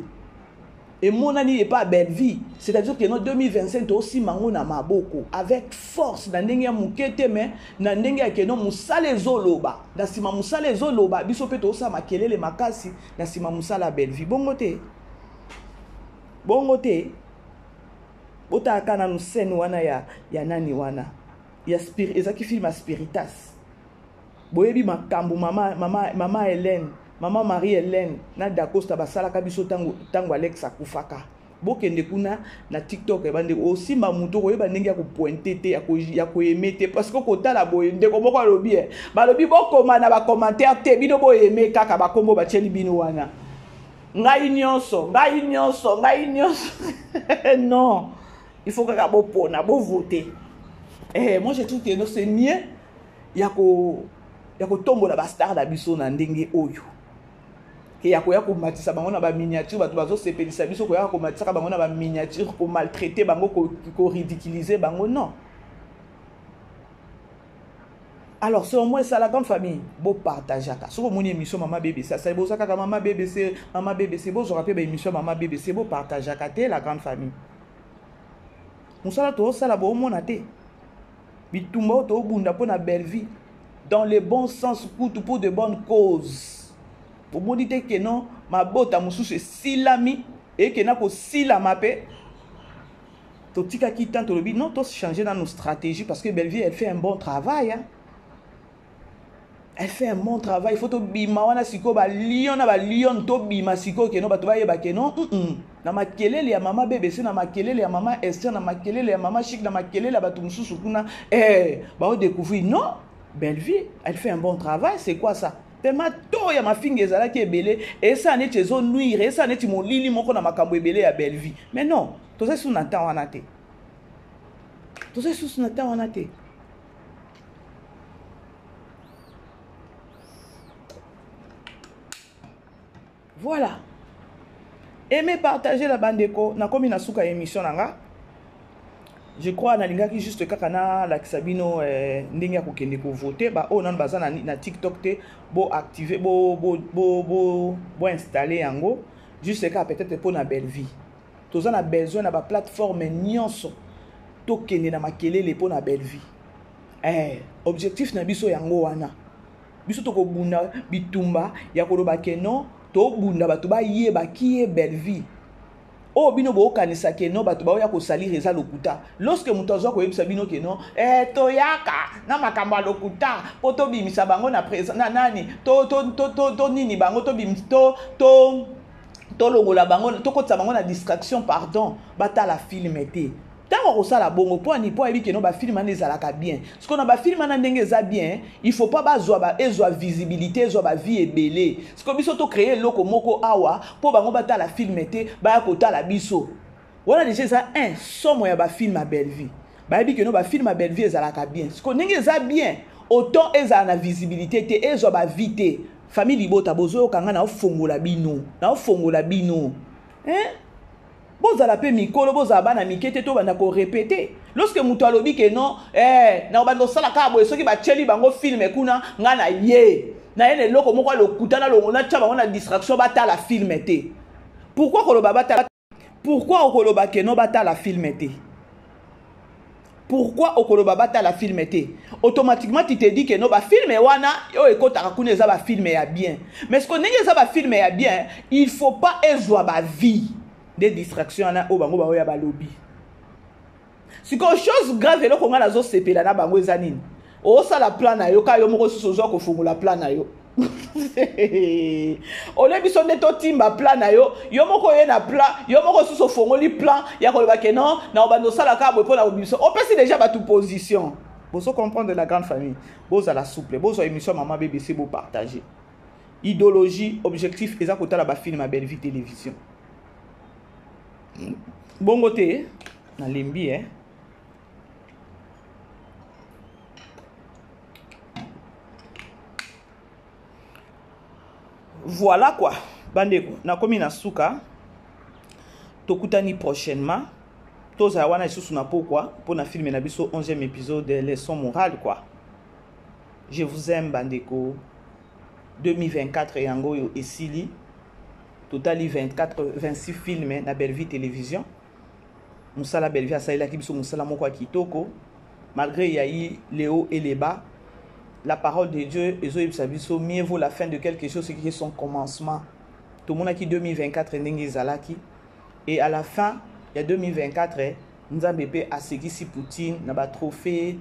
et mon ami n'est pas Belleville, c'est-à-dire que en 2025 aussi mango na maboko avec force na ndenge ya mukete mais na ndenge ya keno musale zoloba na sima musale zoloba biso pe to sa makelele makasi na sima musala Belleville bongo te bota kana nu scène wana ya nani wana ya spirit ezaki film Spiritas boyebi makambo mama Hélène Maman Marie-Hélène na Dacosta basala kabiso tango Alexa kufaka bokende kuna na TikTok bande aussi ma muto ko yeba ndenge ya ko pointer te ya ko emete parce que ko tala boye ndeko moko alobi balobi bokoma na ba commentaire te bino boye eme kaka ba kombo ba cheli bino wana ngai nyonso non il faut que bo pona bo voter moi je trouve que c'est mieux ya ko tombola ba star da biso na ndenge oyo ya koya ko matisa bango na ba miniature bato bazo sepelisa biso koya ko matisa bango na ba miniature ko maltraiter bango ko ridiculiser bango non alors selon moi ça la grande famille beau partager ka so moni émission maman bébé ça beau ça ka maman bébé beau je rappelle émission maman bébé c'est beau partager ka te la grande famille musala to sala bo mona te bitumba to bunda pona Belleville dans les bons sens pour de bonnes causes. Au bon dit que non, ma bota mususu silami et que na ko silama pe. To tika ki tant to non to changer dans nos stratégies parce que Belleville elle fait un bon travail hein. Elle fait un bon travail, il faut to bima wana siko ba lion to bima siko que non ba to ba yeba que non. Na makelele ya mama BBC na makelele ya mama Esther na makelele ya mama Chic na makelele ya batu mususu kuna ba o découvrir non. Belleville, elle fait un bon travail, c'est quoi ça? Tellement tôt ya ma finge ezala ki ebele et ça neti ezo nuire et ça neti molili moko na makambo ebele ya Belleville. Mais non, to se sous na temps wana te. To se sous na temps wana te. Voilà. Aimez partager la bandeko na komi na suka émission nanga. je crois nalingaki juste kaka na lakisa bino ndenge ya kokende kovote baoyo nano baza na TikTok te boactive boinstalle yango juste kaka peut-être mpo na belle vie toza na besoin na baplateforme nyonso tokende na makelele mpo na belle vie objectif na biso yango wana biso tokobunda bitumba ya koloba keno tobunda bato bayeba ki ye belle vie o bino bokanisa keno bato baoya kosalira eza lokuta lorsque moto azwa koyebisa bino keno toyaka na makambo ya lokuta po tobimisa bango na na nani to nini bango tolongola bango tokotisa bango na distraction pardon batala filme te ntango kosala bongo po ani po ayebi keno bafilme wana ezalaka bien sikoyo na bafilme wana ndenge eza bien il faut pas ezwa visibilité ezwa bavie ebele sikoyo biso tocreye eloko moko awa mpo bango batala filme te baya kotala biso wana deja eza somo ya bafilme ya belle vie bayebi keno bafilme ya belle vie ezalaka bien sikoyo ndenge eza bien autant ezala na visibilité te ezwa bavie te famille libota bozoyokanga naofongola bino bozala pe mikolo bozala bana mikete to bana ko répéter lorsque muto alobi ke non na bando sala ka boye soki ba cheli bango filme kuna nga na ye loko moko lokuta na longo na tshaba na distraction batala filme te pourquoi okoloba ke non batala filme te pourquoi okoloba batala filme te automatiquement tu te dis que non ba filme wana yo ekotaka kuna eza ba filme ya bien mais ce qu'on ndenge eza ba filme ya bien il faut pas ezwa ba vie des distractions na o bango baoya balobi siko chose grave eloko nga nazo sepela na bango eza nini osala plan na yo ka yo moko susu ozwa kofungola plan na yo ole biso nde totimba plan na yo yo moko ye na plan yo moko susu ofongoli plan ya koloba ke non na obanda osala ka boye mpo na biso opesi déjà batu position bozo comprendre la grande famille bozala souple bozwa émission Maman BBC bo partager idéologie objectif eza kotala bafilme ya Belle Vie télévision bongo te na lembi voilà quoi bandeko nakomi na suka tokutani prochainement tozala wana lisusu na pokwa mpona filme na biso 11e épisode de leçon morale quoi je vous aime bandeko 2024 yango oyo esili totali 26 films na Belle Vie télévision musala Belle Vie asalelaki biso musala moko ya kitoko malgré yayi les hauts et les bas la parole de Dieu ezoyebisa biso mieux vaut la fin de quelque chose que son commencement tomonaki 2024 ndenge ezalaki et à la fin ya 2024 nzambe pe asekisi Poutine na ba trophée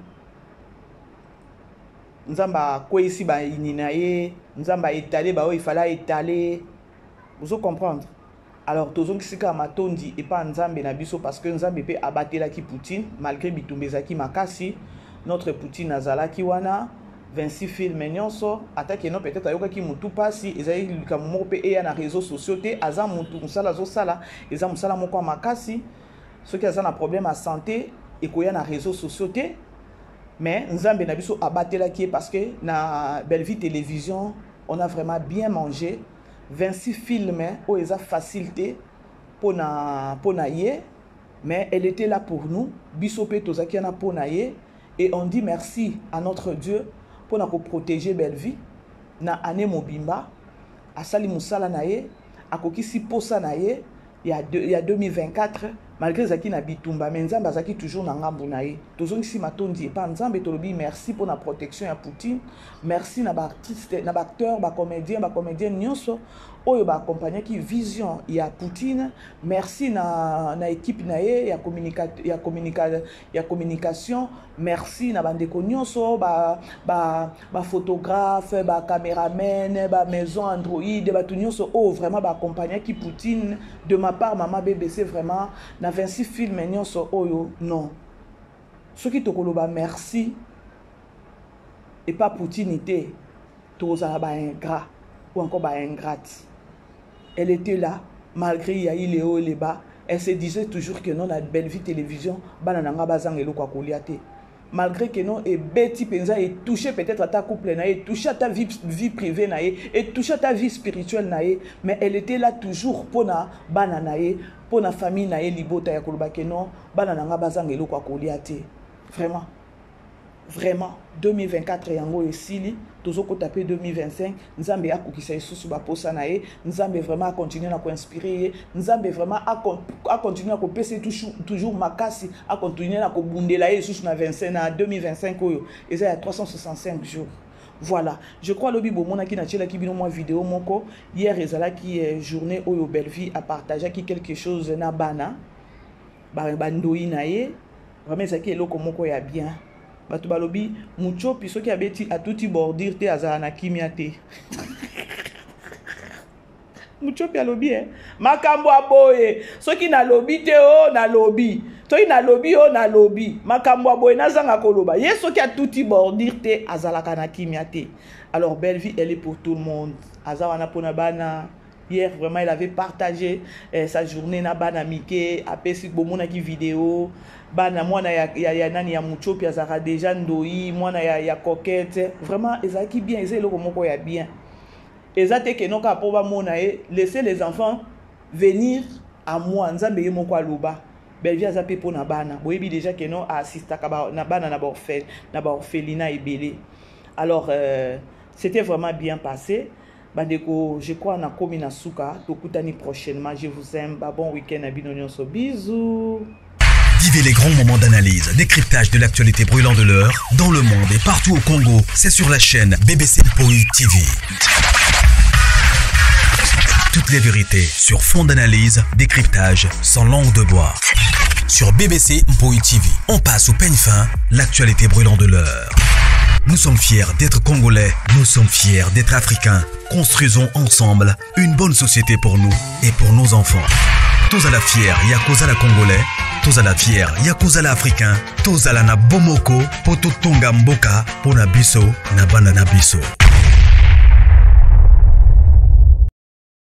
nzamba akweyisi bayini na ye nzamba étalé ba oyo ifala étaler. Vous comprendre? Alors, tozong sika matondi et pas nzambe na biso parce que nzambe pe abatelaki Poutine malgré bitumbezaki makasi notre Poutine azalaki wana 26 films nyonso atake no peut-être ayokaki mutu pasi ezali likamu moko pe eya na réseaux sociaux te aza mutu musala zo sala eza musala moko makasi soki aza na problème à santé ekoya na réseaux sociaux te mais nzambe na biso abatelaki parce que na Belle Vie télévision on a vraiment bien mangé 26 films où ils ont facilité pour na ye mais elle était là pour nous bisope tozaki na pour na ye et on dit merci à notre Dieu pour nous protéger Belle Vie na année mobimba asali musala na ye akokisi posa na ye il y a 2024 malgré zaki na bitumba mais nzambe azaki toujours na ngambu na ye tozongisi matondi pa nzambe tolobi merci pour la protection ya Poutine merci na ba artiste na ba acteur ba comédien nyonso oyo ba accompagner ki vision ya Poutine merci na équipe na ye ya communication merci na bandeko nyonso ba photographe ba caméraman ba maison Android ba tout nyonso oh vraiment ba accompagner ki Poutine de ma part Maman BBC vraiment na 26 films nyonso oyo non ce qui tokoloba merci et pas Poutine te tozala ba ingrat ou encore ba ingrate elle était là malgré yayi les hauts et les bas elle se disait toujours que non la Belle Vie télévision bana nanga bazang eloko kolia te malgré que non et beti penza et touché peut-être à ta couple naé, touché à ta vie privée naé et touché à ta vie spirituelle naé, mais elle était là toujours pour na bana naé, pour na famille naé libota ya koloba que non bana nanga bazangelo kwa koliate. Vraiment. Vraiment 2024 yango esili tozoko taper 2025 nzambe akokisa isusu ba posa naé, nzambe vraiment a continuer na ko inspirer, nzambe vraiment a continuer à ko pese toujours makasi, a continuer na ko bundela isusu na 25 na 2025 oyo eza ya 365 jours. Voilà, je crois lobi bomona ki na tchela ki bino moi vidéo moko hier ezala ki journée oyo Bellevue a partagé ki quelque chose na bana ba ndoi naé, vraiment ça ki eloko moko ya bien. Batu balobi mucho piso ki abeti atuti bordir te azala na kimia te. Mucho pi alobi makambo aboye soki na lobi te o na lobi soki na lobi o na lobi makambo aboye nazanga koloba ye soki atuti bordir te azala kana kimia te. Alors Bellevue elle est pour tout le monde. Azawana pona bana. Hier, vraiment, il avait partagé sa journée na bana mike, apesi bomona ki vidéo, bana mwana ya nani ya mucho pia zara déjà ndoi, mwana ya coquette. Vraiment, ezaki bien, ezé loko moko ya bien. Ezate ke noka po ba mona laissez les enfants venir à moi, nzambe ye moko aloba. Bellevue azape po na bana. Boyebi déjà ke no assista ka na bana na ba orphelinat ebele. Alors c'était vraiment bien passé. Bandeko, je crois na komi na suka, tokutani prochainement. Je vous aime. Bon week-end à Binonionso. Bisous. Vivez les grands moments d'analyse, décryptage de l'actualité brûlante de l'heure, dans le monde et partout au Congo. C'est sur la chaîne BBC Mpoï TV. Toutes les vérités sur fond d'analyse, décryptage sans langue de bois. Sur BBC Mpoï TV, on passe au peigne fin, l'actualité brûlante de l'heure. Nous sommes fiers d'être Congolais, nous sommes fiers d'être Africains. Construisons ensemble une bonne société pour nous et pour nos enfants. Tous à la fière, Yakoza la Congolais. Tous à la fière, Yakoza la Africain. Tous à la na Bomoko, Poto Tonga Mboka, Pona Biso, na Banana Biso.